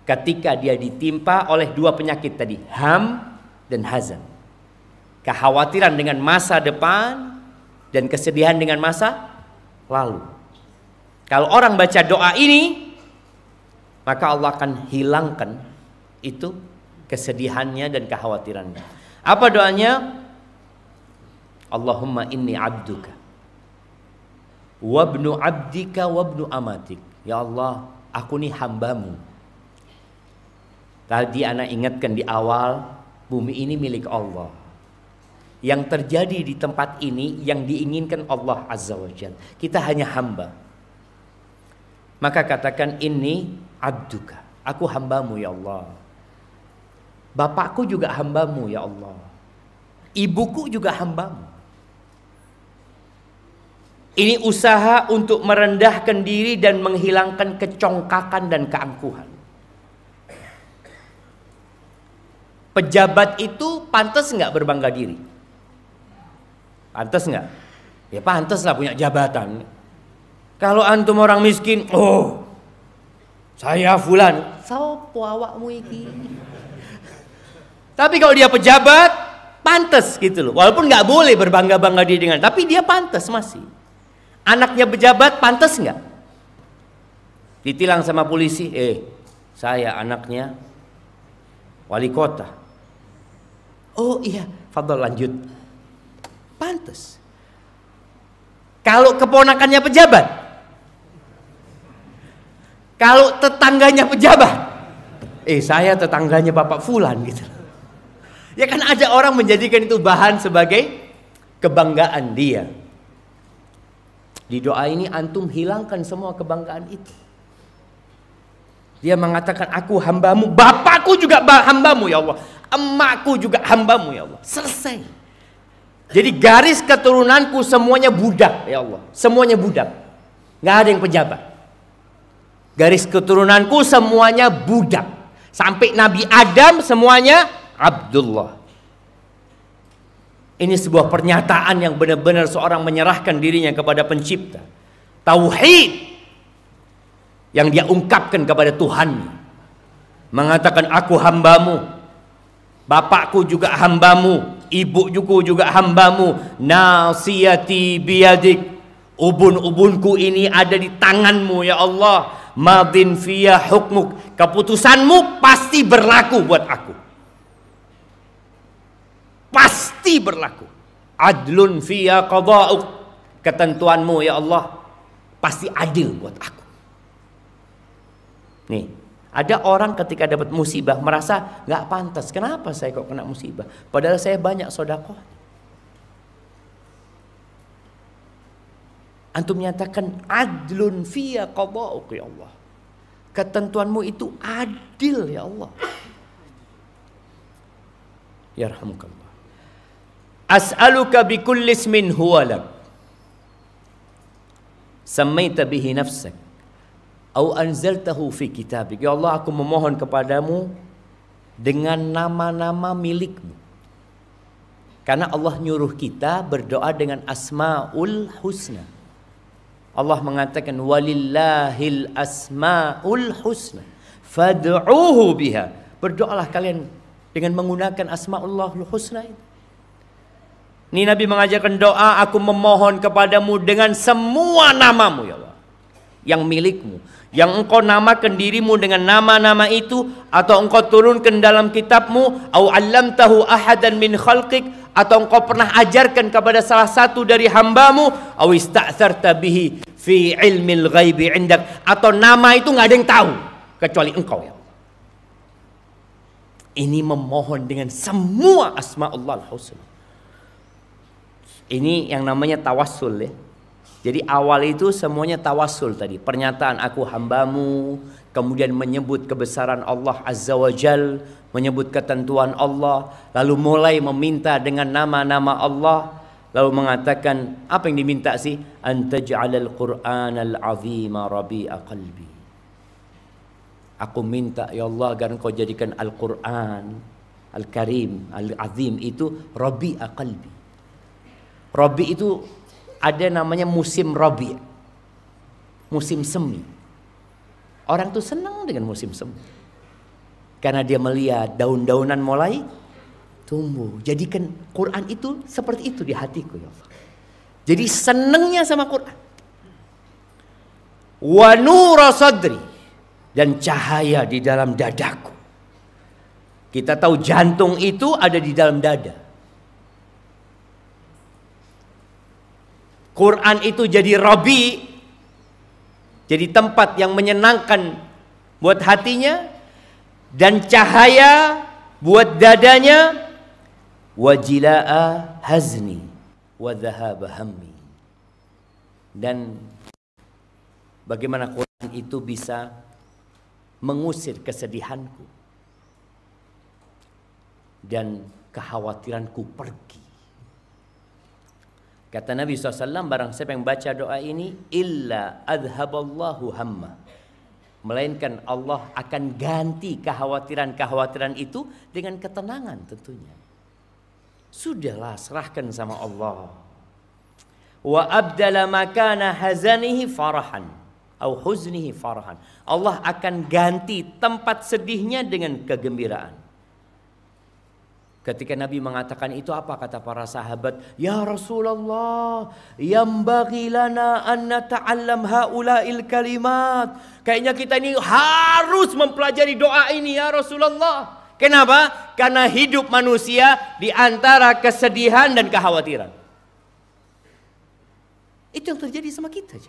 ketika dia ditimpa oleh dua penyakit tadi, ham dan hazan. Kekhawatiran dengan masa depan dan kesedihan dengan masa lalu. Kalau orang baca doa ini, maka Allah akan hilangkan itu kesedihannya dan kekhawatirannya. Apa doanya? Allahumma inni abduka wabnu abdika wabnu amatik. Ya Allah, aku nih hambamu. Tadi anak ingatkan di awal, bumi ini milik Allah. Yang terjadi di tempat ini yang diinginkan Allah Azza wa Jalla. Kita hanya hamba. Maka katakan, ini abduka, aku hambamu ya Allah. Bapakku juga hambamu ya Allah. Ibuku juga hambamu. Ini usaha untuk merendahkan diri dan menghilangkan kecongkakan dan keangkuhan. Pejabat itu pantas nggak berbangga diri? Pantas nggak? Ya pantas lah punya jabatan. Kalau antum orang miskin, oh saya fulan, sopo awakmu iki. Tapi kalau dia pejabat, pantas gitu loh. Walaupun nggak boleh berbangga-bangga diri dengan, tapi dia pantas masih. Anaknya pejabat pantas nggak? Ditilang sama polisi, saya anaknya wali kota. Oh iya, fadhol lanjut. Pantas. Kalau keponakannya pejabat, kalau tetangganya pejabat, saya tetangganya Bapak Fulan gitu. Ya kan ada orang menjadikan itu bahan sebagai kebanggaan dia. Di doa ini antum hilangkan semua kebanggaan itu. Dia mengatakan, aku hambamu, bapakku juga hambamu ya Allah, emakku juga hambamu ya Allah. Selesai. Jadi garis keturunanku semuanya budak ya Allah. Semuanya budak. Nggak ada yang pejabat. Garis keturunanku semuanya budak. Sampai Nabi Adam semuanya Abdullah. Ini sebuah pernyataan yang benar-benar seorang menyerahkan dirinya kepada pencipta. Tauhid. yang dia ungkapkan kepada Tuhan, mengatakan aku hambamu, bapakku juga hambamu, ibuku juga hambamu, nasiyati biyadik, ubun-ubunku ini ada di tanganmu ya Allah, madin fiyah hukmuk, keputusanmu pasti berlaku buat aku, pasti berlaku, adlun fiyah qada'uk, ketentuanmu ya Allah pasti adil buat aku. Nih, ada orang ketika dapat musibah merasa nggak pantas. Kenapa saya kok kena musibah? Padahal saya banyak sedekah. Antum menyatakan adlun fiyya qada'uk ya Allah. Ketentuanmu itu adil ya Allah. Yarhamukallah. As'aluka bikulli ismin huwa lak. Sammaita bihi nafsak. Au anzaltahu fi kitabik. Ya Allah, aku memohon kepadamu dengan nama-nama milikmu. Karena Allah nyuruh kita berdoa dengan asmaul husna. Allah mengatakan walillahil asmaul husna fad'uuhu biha. Berdoalah kalian dengan menggunakan asmaullahul husna itu. Ini Nabi mengajarkan doa, aku memohon kepadamu dengan semua namamu ya Allah, yang milikmu, yang engkau namakan dirimu dengan nama-nama itu, atau engkau turunkan dalam kitabmu, au 'allamtahu ahadan min khalqik, atau engkau pernah ajarkan kepada salah satu dari hambamu, au ista'tsarta bihi fi ilmil ghaibi 'indak, atau nama itu nggak ada yang tahu kecuali engkau ya Allah. Ini memohon dengan semua asma'ullahul husna. Ini yang namanya tawassul ya. Jadi awal itu semuanya tawassul tadi. Pernyataan aku hambamu, kemudian menyebut kebesaran Allah Azza wa Jal, menyebut ketentuan Allah, lalu mulai meminta dengan nama-nama Allah, lalu mengatakan apa yang diminta sih? Antaj'alal Qur'anal 'azima rabi'a qalbi. Aku minta ya Allah agar engkau jadikan Al-Qur'an Al-Karim, Al-Azim itu rabi'a qalbi. Rabi itu ada namanya musim Rabi, musim semi. Orang tuh senang dengan musim semi karena dia melihat daun-daunan mulai tumbuh. Jadikan Quran itu seperti itu di hatiku ya Allah. Jadi senangnya sama Quran. Wa nura sadri, dan cahaya di dalam dadaku. Kita tahu jantung itu ada di dalam dada. Quran itu jadi Rabi, jadi tempat yang menyenangkan buat hatinya, dan cahaya buat dadanya, wajilaa hazni wa dhahaba hammi. Dan bagaimana Quran itu bisa mengusir kesedihanku dan kekhawatiranku pergi. Kata Nabi SAW, barang siapa yang baca doa ini, illa adhaballahu hamma, melainkan Allah akan ganti kekhawatiran-kekhawatiran itu dengan ketenangan tentunya. Sudahlah, serahkan sama Allah. Wa abdala makana hazanihi farahan, au huznihi farahan. Allah akan ganti tempat sedihnya dengan kegembiraan. Ketika Nabi mengatakan itu, apa kata para sahabat? Ya Rasulullah, yambaghi lana an nata'allam haula'il kalimat. Kayaknya kita ini harus mempelajari doa ini ya Rasulullah. Kenapa? Karena hidup manusia di antara kesedihan dan kekhawatiran. Itu yang terjadi sama kita.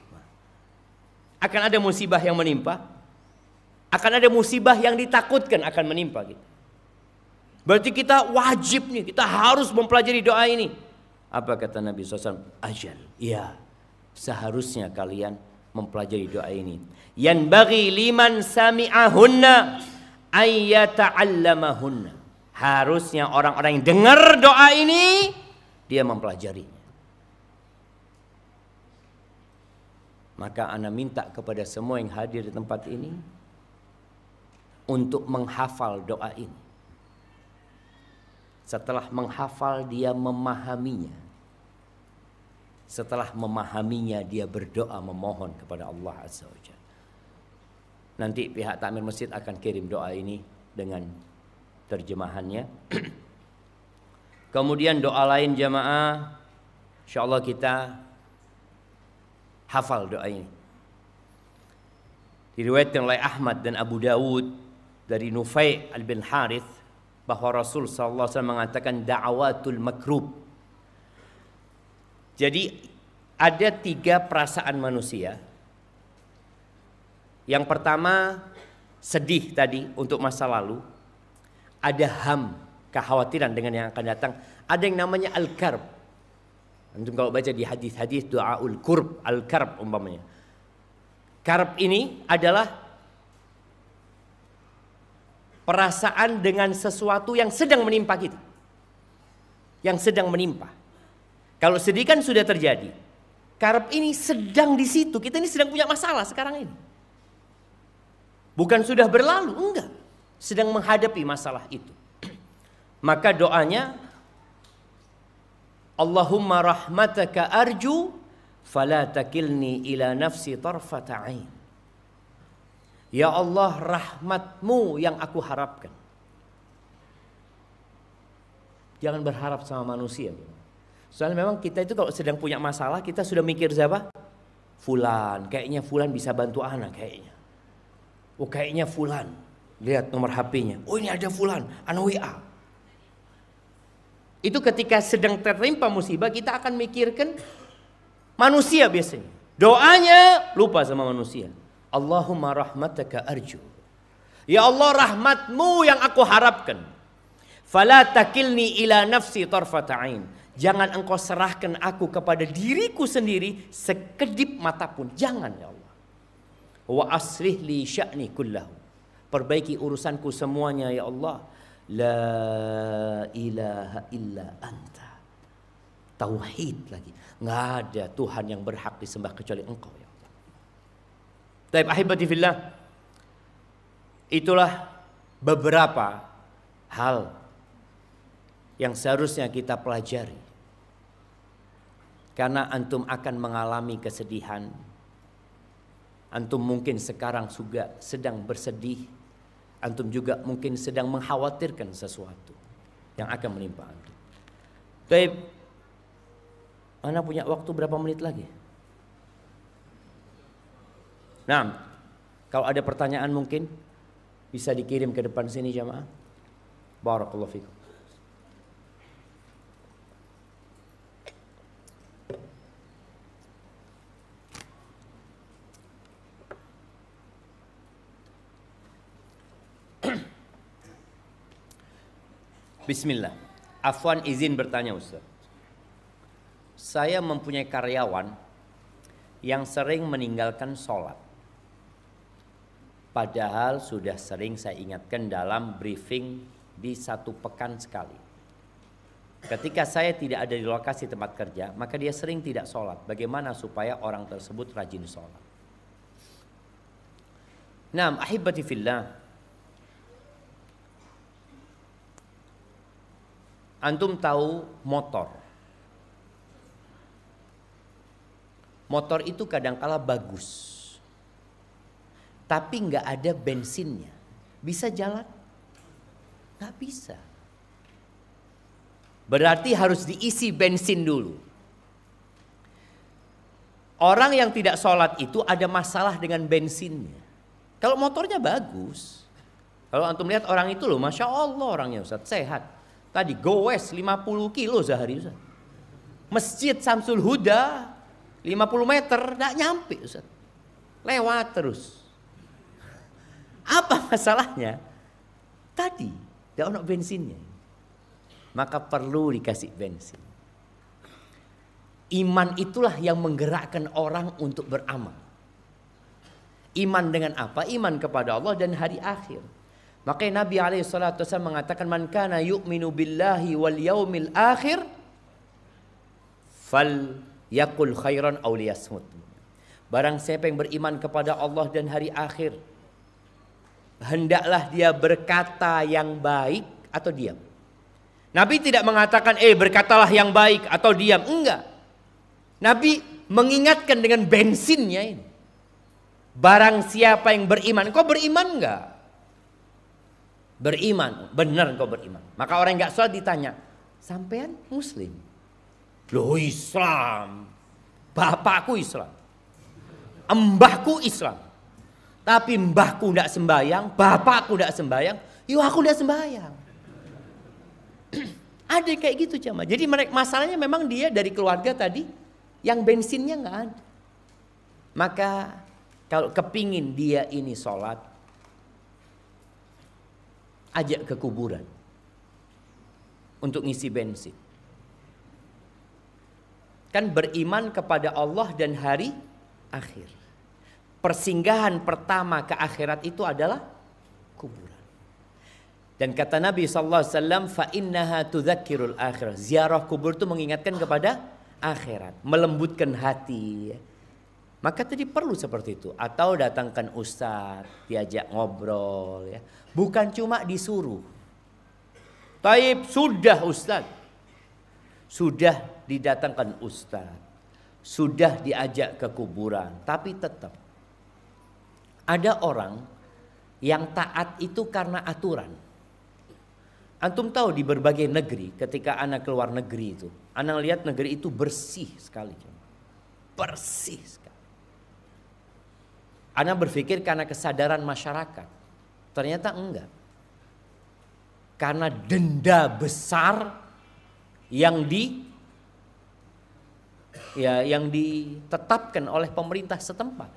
Akan ada musibah yang menimpa, akan ada musibah yang ditakutkan akan menimpa kita. Berarti kita wajib nih, kita harus mempelajari doa ini. Apa kata Nabi SAW? Ajal, ya, seharusnya kalian mempelajari doa ini. Yanbaghi liman sami'ahunna ayyata'allamahunna. Harusnya orang-orang yang dengar doa ini, dia mempelajarinya. Maka ana minta kepada semua yang hadir di tempat ini untuk menghafal doa ini. Setelah menghafal, dia memahaminya. Setelah memahaminya, dia berdoa memohon kepada Allah Azza wa Jalla. Nanti pihak takmir masjid akan kirim doa ini dengan terjemahannya. Kemudian doa lain jamaah, insyaallah kita hafal doa ini. Diriwayatkan oleh Ahmad dan Abu Dawud dari Nufai' bin Harith bahwa Rasul sallallahu alaihi wasallam mengatakan da'awatul makrub. Jadi ada 3 perasaan manusia. Yang pertama sedih tadi untuk masa lalu. Ada ham, kekhawatiran dengan yang akan datang. Ada yang namanya al-karb. Antum kalau baca di hadis-hadis doaul kurb, al-karb umpamanya. Karb ini adalah perasaan dengan sesuatu yang sedang menimpa kita. Yang sedang menimpa. Kalau sedih kan sudah terjadi. Karb ini sedang di situ. Kita ini sedang punya masalah sekarang ini. Bukan sudah berlalu, enggak. Sedang menghadapi masalah itu. Maka doanya, Allahumma rahmataka arju fala takilni ila nafsi tarfata ain. Ya Allah, rahmatmu yang aku harapkan. Jangan berharap sama manusia. Soalnya memang kita itu kalau sedang punya masalah, kita sudah mikir siapa? Fulan, kayaknya Fulan bisa bantu anak kayaknya. Oh kayaknya Fulan, lihat nomor HP-nya. Oh ini ada Fulan, anu WA. Itu ketika sedang tertimpa musibah, kita akan mikirkan manusia biasanya. Doanya lupa sama manusia. Allahumma rahmataka arju. Ya Allah, rahmatmu yang aku harapkan. Fala takilni ila nafsi tarfata ain. Jangan engkau serahkan aku kepada diriku sendiri sekedip mata pun. Jangan ya Allah. Wa aslih li sya'ni kullahu. Perbaiki urusanku semuanya ya Allah. La ilaha illa anta. Tauhid lagi. Nggak ada Tuhan yang berhak disembah kecuali Engkau ya Allah. Taib ahibati fillah. Itulah beberapa hal yang seharusnya kita pelajari. Karena antum akan mengalami kesedihan. Antum mungkin sekarang juga sedang bersedih. Antum juga mungkin sedang mengkhawatirkan sesuatu yang akan menimpa antum. Taib, mana punya waktu berapa menit lagi? Nah, kalau ada pertanyaan mungkin bisa dikirim ke depan sini jamaah. Barakallahu fikum. Bismillah. Afwan izin bertanya Ustaz. Saya mempunyai karyawan yang sering meninggalkan sholat. Padahal sudah sering saya ingatkan dalam briefing di 1 pekan sekali. Ketika saya tidak ada di lokasi tempat kerja, maka dia sering tidak sholat. Bagaimana supaya orang tersebut rajin sholat? Naam, ahibati fillah. Antum tahu motor. Motor itu kadangkala bagus. Tapi nggak ada bensinnya. Bisa jalan? Nggak bisa. Berarti harus diisi bensin dulu. Orang yang tidak sholat itu ada masalah dengan bensinnya. Kalau motornya bagus. Kalau antum lihat orang itu loh, Masya Allah orangnya Ustaz, sehat. Tadi goes 50 kilo sehari Ustaz. Masjid Samsul Huda 50 meter gak nyampe Ustaz. Lewat terus. Apa masalahnya? Tadi gak ada bensinnya. Maka perlu dikasih bensin. Iman itulah yang menggerakkan orang untuk beramal. Iman dengan apa? Iman kepada Allah dan hari akhir. Makanya Nabi SAW mengatakan man kana yu'minu billahi wal yaumil akhir fal yakul khairan aw liyasmut. Barang siapa yang beriman kepada Allah dan hari akhir, hendaklah dia berkata yang baik atau diam. Nabi tidak mengatakan berkatalah yang baik atau diam, enggak. Nabi mengingatkan dengan bensinnya ini. Barang siapa yang beriman. Kau beriman enggak? Beriman. Benar kau beriman. Maka orang yang enggak sholat ditanya, sampean muslim? Loh, Islam. Bapakku Islam. Mbahku Islam. Tapi mbahku enggak sembayang, bapakku enggak sembayang, yuk aku enggak sembayang. Ada kayak gitu jamaah. Jadi masalahnya memang dia dari keluarga tadi yang bensinnya enggak ada. Maka kalau kepingin dia ini sholat, ajak ke kuburan untuk ngisi bensin. Kan beriman kepada Allah dan hari akhir. Persinggahan pertama ke akhirat itu adalah kuburan. Dan kata Nabi SAW, fa innaha tudzakirul akhirah. Ziarah kubur itu mengingatkan kepada akhirat, melembutkan hati. Maka tadi perlu seperti itu. Atau datangkan ustaz, diajak ngobrol ya. Bukan cuma disuruh. Taib, sudah ustaz. Sudah didatangkan ustaz. Sudah diajak ke kuburan. Tapi tetap ada orang yang taat itu karena aturan. Antum tahu di berbagai negeri ketika anak keluar negeri itu. Anak lihat negeri itu bersih sekali. Bersih sekali. Ana berpikir karena kesadaran masyarakat. Ternyata enggak. Karena denda besar yang ditetapkan oleh pemerintah setempat.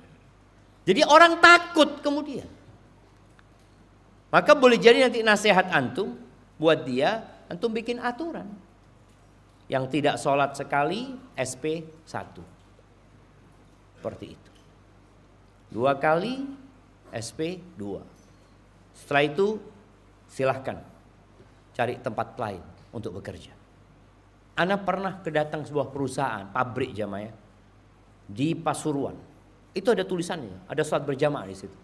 Jadi orang takut kemudian. Maka boleh jadi nanti nasihat antum buat dia, antum bikin aturan. Yang tidak sholat sekali SP1. Seperti itu. 2 kali SP2. Setelah itu silahkan cari tempat lain untuk bekerja. Ana pernah kedatang sebuah perusahaan pabrik jamaah di Pasuruan. Itu ada tulisannya, ada sholat berjamaah di situ.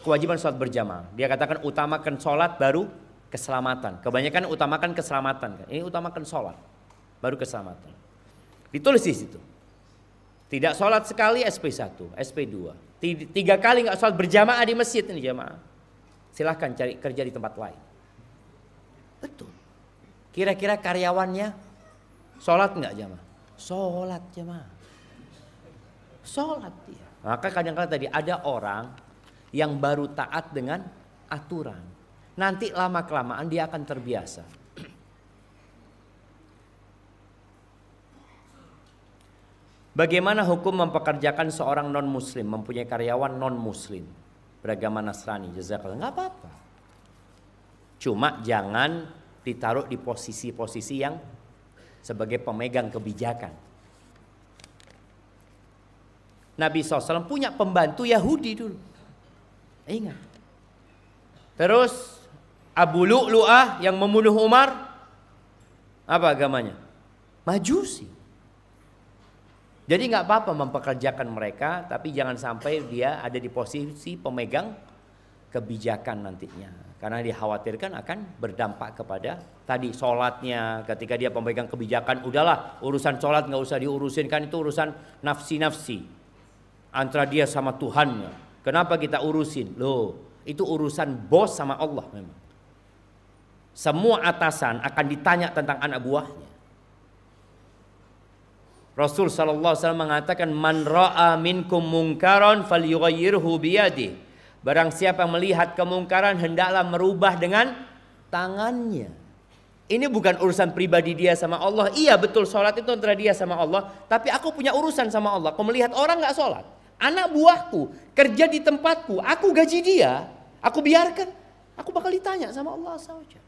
Kewajiban sholat berjamaah. Dia katakan utamakan sholat baru keselamatan. Kebanyakan utamakan keselamatan. Ini utamakan sholat baru keselamatan. Ditulis di situ. Tidak sholat sekali SP1, SP2. 3 kali nggak sholat berjamaah di masjid ini jamaah. Silahkan cari kerja di tempat lain. Betul. Kira-kira karyawannya sholat nggak jamaah? Sholat jamaah. Sholat dia. Maka kadang-kadang tadi ada orang yang baru taat dengan aturan. Nanti lama-kelamaan dia akan terbiasa. Bagaimana hukum mempekerjakan seorang non-muslim, mempunyai karyawan non-muslim, beragama Nasrani, jazakallah, nggak apa-apa. Cuma jangan ditaruh di posisi-posisi yang sebagai pemegang kebijakan. Nabi SAW punya pembantu Yahudi dulu. Ingat. Terus Abu Lu'lu'ah yang membunuh Umar, apa agamanya? Majusi. Jadi nggak apa-apa mempekerjakan mereka, tapi jangan sampai dia ada di posisi pemegang kebijakan nantinya. Karena dikhawatirkan akan berdampak kepada tadi sholatnya. Ketika dia pemegang kebijakan, udahlah urusan sholat nggak usah diurusin, kan itu urusan nafsi-nafsi antara dia sama Tuhannya. Kenapa kita urusin? Loh, itu urusan bos sama Allah memang. Semua atasan akan ditanya tentang anak buahnya. Rasul sallallahu alaihi wasallam mengatakan man ra'a minkum munkaran falyughayyirhu biyadihi. Barang siapa melihat kemungkaran hendaklah merubah dengan tangannya. Ini bukan urusan pribadi dia sama Allah. Iya betul sholat itu antara dia sama Allah. Tapi aku punya urusan sama Allah. Aku melihat orang gak sholat. Anak buahku kerja di tempatku. Aku gaji dia. Aku biarkan. Aku bakal ditanya sama Allah SWT.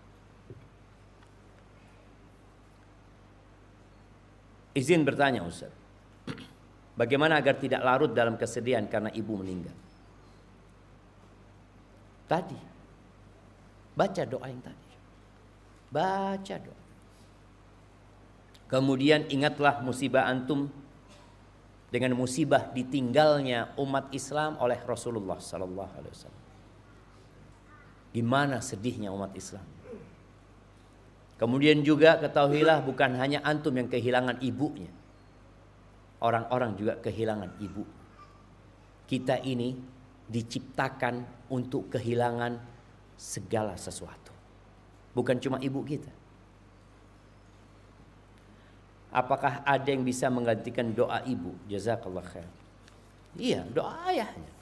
Izin bertanya Ustaz. Bagaimana agar tidak larut dalam kesedihan karena ibu meninggal? Tadi. Baca doa yang tadi. Baca doa. Kemudian ingatlah musibah antum dengan musibah ditinggalnya umat Islam oleh Rasulullah sallallahu alaihi wasallam. Gimana sedihnya umat Islam. Kemudian juga ketahuilah bukan hanya antum yang kehilangan ibunya. Orang-orang juga kehilangan ibu. Kita ini diciptakan untuk kehilangan segala sesuatu. Bukan cuma ibu kita. Apakah ada yang bisa menggantikan doa ibu? Jazakallah khair. Iya, doa ayahnya.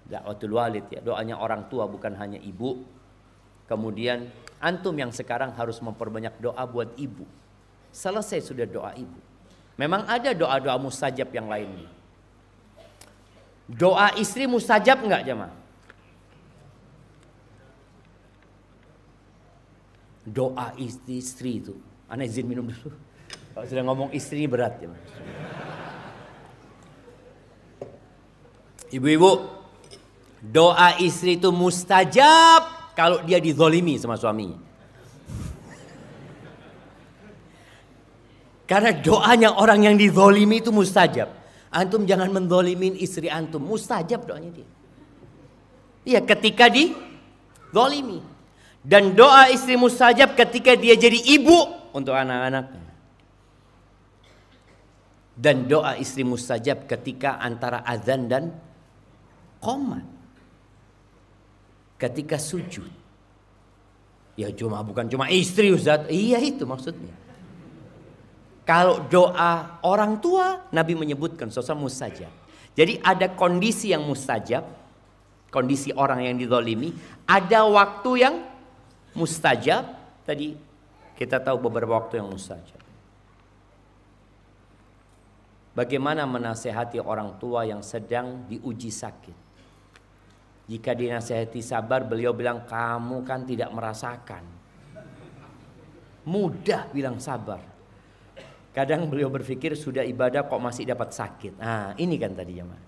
Da'watul walid ya, doanya orang tua bukan hanya ibu. Kemudian antum yang sekarang harus memperbanyak doa buat ibu. Selesai sudah doa ibu. Memang ada doa-doa mustajab yang lainnya. Doa istri mustajab enggak jemaah? Doa istri itu, ana izin minum dulu. Kalau sudah ngomong istri berat jemaah. Ibu-ibu, doa istri itu mustajab kalau dia dizolimi sama suaminya. Karena doanya orang yang dizolimi itu mustajab. Antum jangan menzolimin istri antum, mustajab doanya dia. Iya, ketika dizolimi. Dan doa istri mustajab ketika dia jadi ibu untuk anak-anaknya. Dan doa istri mustajab ketika antara azan dan qomat. Ketika sujud. Ya bukan cuma istri Ustaz. Iya itu maksudnya. Kalau doa orang tua, Nabi menyebutkan sosok mustajab. Jadi ada kondisi yang mustajab, kondisi orang yang dizalimi, ada waktu yang mustajab. Tadi kita tahu beberapa waktu yang mustajab. Bagaimana menasehati orang tua yang sedang diuji sakit? Jika dinasehati sabar, beliau bilang, kamu kan tidak merasakan. Mudah bilang sabar. Kadang beliau berpikir sudah ibadah kok masih dapat sakit. Nah ini kan tadi jemaah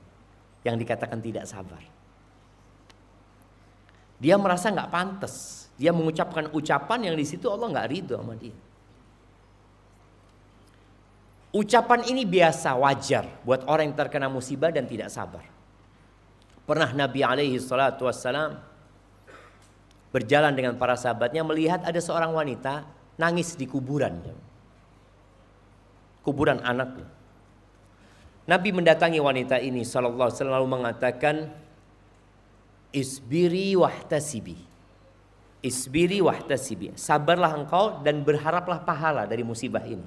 yang dikatakan tidak sabar. Dia merasa nggak pantas. Dia mengucapkan ucapan yang di situ Allah nggak ridho sama dia. Ucapan ini biasa, wajar buat orang yang terkena musibah dan tidak sabar. Pernah Nabi alaihi salatu wassalam berjalan dengan para sahabatnya melihat ada seorang wanita nangis di kuburan. Kuburan anaknya. Nabi mendatangi wanita ini sallallahu alaihi wasallam mengatakan, Isbiri wahtasibi. Isbiri wahtasibi. Sabarlah engkau dan berharaplah pahala dari musibah ini.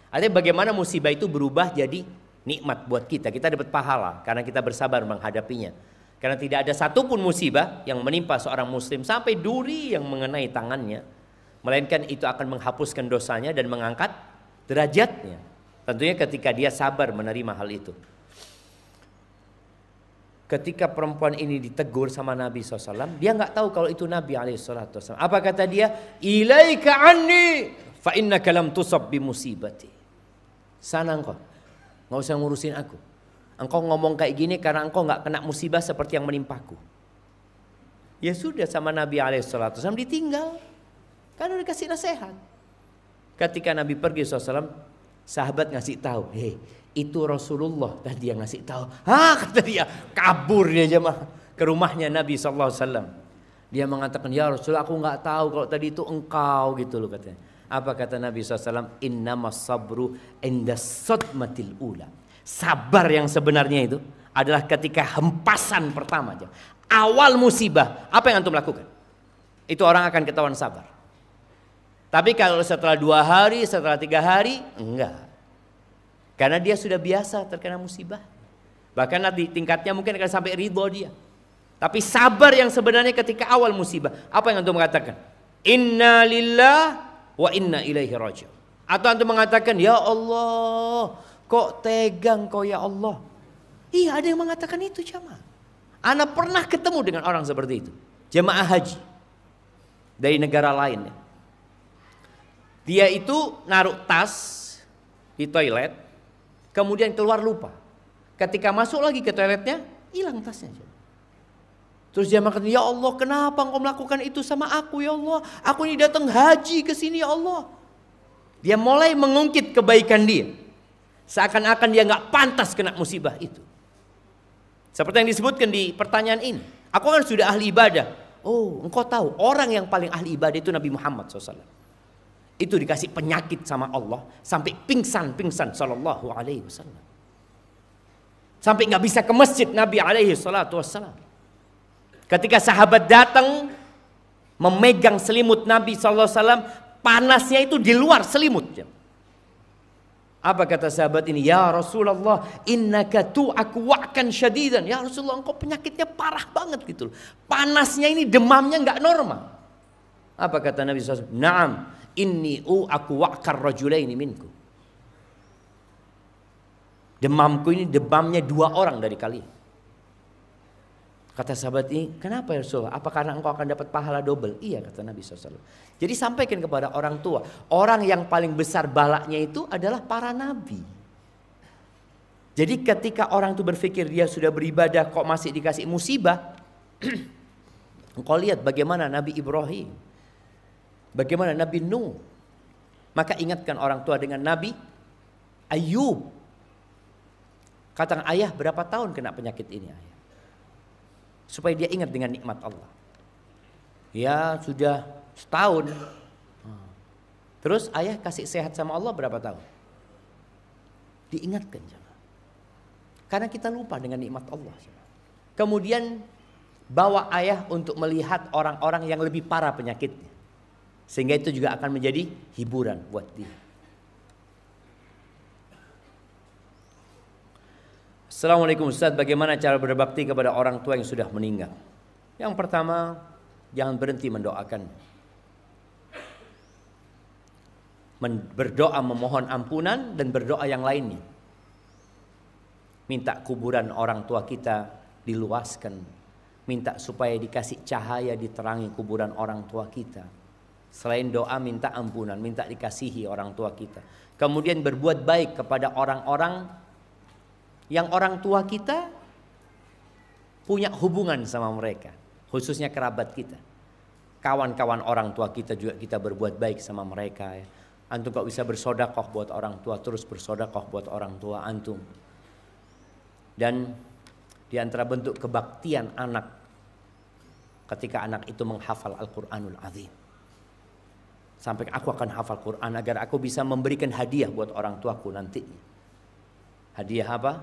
Artinya bagaimana musibah itu berubah jadi nikmat buat kita. Kita dapat pahala karena kita bersabar menghadapinya. Karena tidak ada satupun musibah yang menimpa seorang muslim sampai duri yang mengenai tangannya, melainkan itu akan menghapuskan dosanya dan mengangkat derajatnya. Tentunya ketika dia sabar menerima hal itu. Ketika perempuan ini ditegur sama Nabi SAW, dia nggak tahu kalau itu Nabi SAW. Apa kata dia? Ilaika anni fa innaka lam tusab bi musibati. Sana engkau, nggak usah ngurusin aku. Engkau ngomong kayak gini karena engkau nggak kena musibah seperti yang menimpaku. Ya sudah, sama Nabi SAW ditinggal. Karena udah dikasih nasihat. Ketika Nabi pergi SAW, sahabat ngasih tahu, hei itu Rasulullah tadi yang ngasih tahu. Kata dia, kabur dia jemaah ke rumahnya Nabi SAW. Dia mengatakan, ya Rasul, aku nggak tahu kalau tadi itu engkau gitu loh katanya. Apa kata Nabi SAW? Innamas sabru inda sadmatil ula. Sabar yang sebenarnya itu adalah ketika hempasan pertama aja. Awal musibah, apa yang antum lakukan? Itu orang akan ketahuan sabar. Tapi kalau setelah 2 hari, setelah 3 hari, enggak. Karena dia sudah biasa terkena musibah. Bahkan nanti tingkatnya mungkin akan sampai ridho dia. Tapi sabar yang sebenarnya ketika awal musibah. Apa yang antum mengatakan? Inna lillah wa inna ilaihi raji'un. Atau antum mengatakan, ya Allah, kok tegang kau ya Allah. Iya, ada yang mengatakan itu jemaah. Ana pernah ketemu dengan orang seperti itu. Jemaah haji dari negara lain. Dia itu naruh tas di toilet, kemudian keluar lupa. Ketika masuk lagi ke toiletnya, hilang tasnya. Terus dia mengatakan, ya Allah, kenapa engkau melakukan itu sama aku ya Allah? Aku ini datang haji ke sini ya Allah. Dia mulai mengungkit kebaikan dia. Seakan-akan dia nggak pantas kena musibah itu. Seperti yang disebutkan di pertanyaan ini. Aku kan sudah ahli ibadah. Oh, engkau tahu orang yang paling ahli ibadah itu Nabi Muhammad SAW. Itu dikasih penyakit sama Allah sampai pingsan sallallahu alaihi wasallam. Sampai nggak bisa ke masjid Nabi alaihi salatu wassalam. Ketika sahabat datang memegang selimut Nabi SAW, panasnya itu di luar selimut. Apa kata sahabat ini? Ya Rasulullah, innaka tu'aku wa'kan syadidan. Ya Rasulullah, engkau penyakitnya parah banget gitu. Panasnya ini, demamnya nggak normal. Apa kata Nabi SAW? Naam, inni u'aku wa'kar rajulaini minku. Demamku ini demamnya 2 orang dari kalian. Kata sahabat ini, kenapa ya Rasulullah? Apa karena engkau akan dapat pahala double? Iya, kata Nabi SAW. Jadi sampaikan kepada orang tua, orang yang paling besar balaknya itu adalah para nabi. Jadi ketika orang itu berpikir dia sudah beribadah kok masih dikasih musibah, engkau lihat bagaimana Nabi Ibrahim, bagaimana Nabi Nuh. Maka ingatkan orang tua dengan Nabi Ayub. Kata ayah, berapa tahun kena penyakit ini ayah? Supaya dia ingat dengan nikmat Allah. Ya sudah setahun. Terus ayah kasih sehat sama Allah berapa tahun? Diingatkan. Karena kita lupa dengan nikmat Allah. Kemudian bawa ayah untuk melihat orang-orang yang lebih parah penyakitnya. Sehingga itu juga akan menjadi hiburan buat dia. Assalamualaikum Ustaz, bagaimana cara berbakti kepada orang tua yang sudah meninggal? Yang pertama, jangan berhenti mendoakan. Berdoa memohon ampunan dan berdoa yang lainnya. Minta kuburan orang tua kita diluaskan. Minta supaya dikasih cahaya diterangi kuburan orang tua kita. Selain doa, minta ampunan, minta dikasihi orang tua kita. Kemudian berbuat baik kepada orang-orang yang orang tua kita punya hubungan sama mereka, khususnya kerabat kita. Kawan-kawan orang tua kita juga kita berbuat baik sama mereka. Ya. Antum kok bisa bersodakoh buat orang tua, terus bersodakoh buat orang tua antum. Dan di antara bentuk kebaktian anak, ketika anak itu menghafal Al-Quranul Azim. Sampai aku akan hafal Quran agar aku bisa memberikan hadiah buat orang tuaku nanti. Hadiah apa?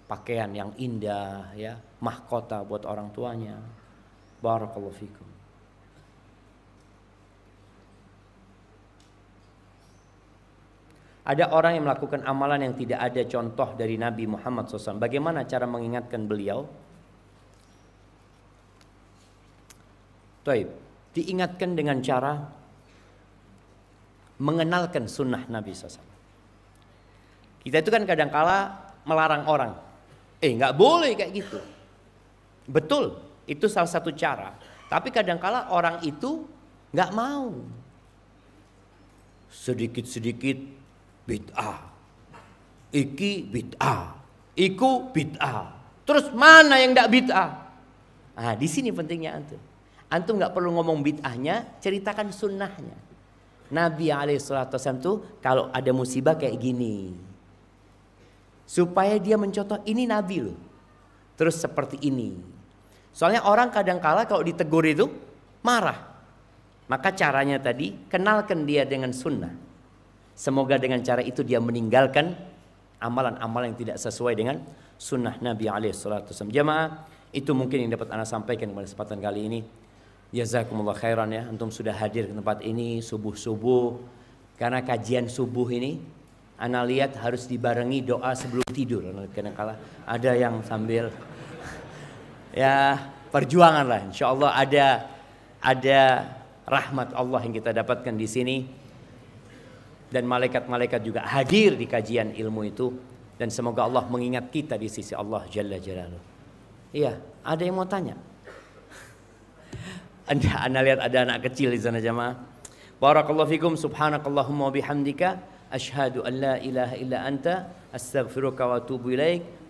Pakaian yang indah, ya, mahkota buat orang tuanya. Barakallahu fikum. Ada orang yang melakukan amalan yang tidak ada contoh dari Nabi Muhammad SAW. Bagaimana cara mengingatkan beliau? Taib, diingatkan dengan cara mengenalkan sunnah Nabi SAW. Kita itu kan kadangkala melarang orang. Nggak boleh kayak gitu. Betul, itu salah satu cara. Tapi kadangkala orang itu nggak mau. Sedikit-sedikit bid'ah. Iki bid'ah. Iku bid'ah. Terus mana yang nggak bid'ah? Nah, di sini pentingnya antum. Antum nggak perlu ngomong bid'ahnya, ceritakan sunnahnya. Nabi SAW tuh kalau ada musibah kayak gini. Supaya dia mencontoh, ini Nabi loh. Terus seperti ini. Soalnya orang kadangkala kalau ditegur itu marah. Maka caranya tadi, kenalkan dia dengan sunnah. Semoga dengan cara itu dia meninggalkan amalan-amalan yang tidak sesuai dengan sunnah Nabi SAW. Jamaah, itu mungkin yang dapat Anda sampaikan pada kesempatan kali ini. Jazakumullah khairan ya. Antum sudah hadir ke tempat ini subuh-subuh. Karena kajian subuh ini Ana lihat harus dibarengi doa sebelum tidur. Kadang-kala ada yang sambil ya perjuangan lah. Insya Allah ada rahmat Allah yang kita dapatkan di sini. Dan malaikat-malaikat juga hadir di kajian ilmu itu. Dan semoga Allah mengingat kita di sisi Allah Jalla Jalaluh. Iya, ada yang mau tanya? Anda lihat ada anak kecil di sana jamaah. Barakallahu fikum, subhanakallahumma wa bihamdika. Ashhadu an la ilaha illa anta astaghfiruka wa atubu ilaik.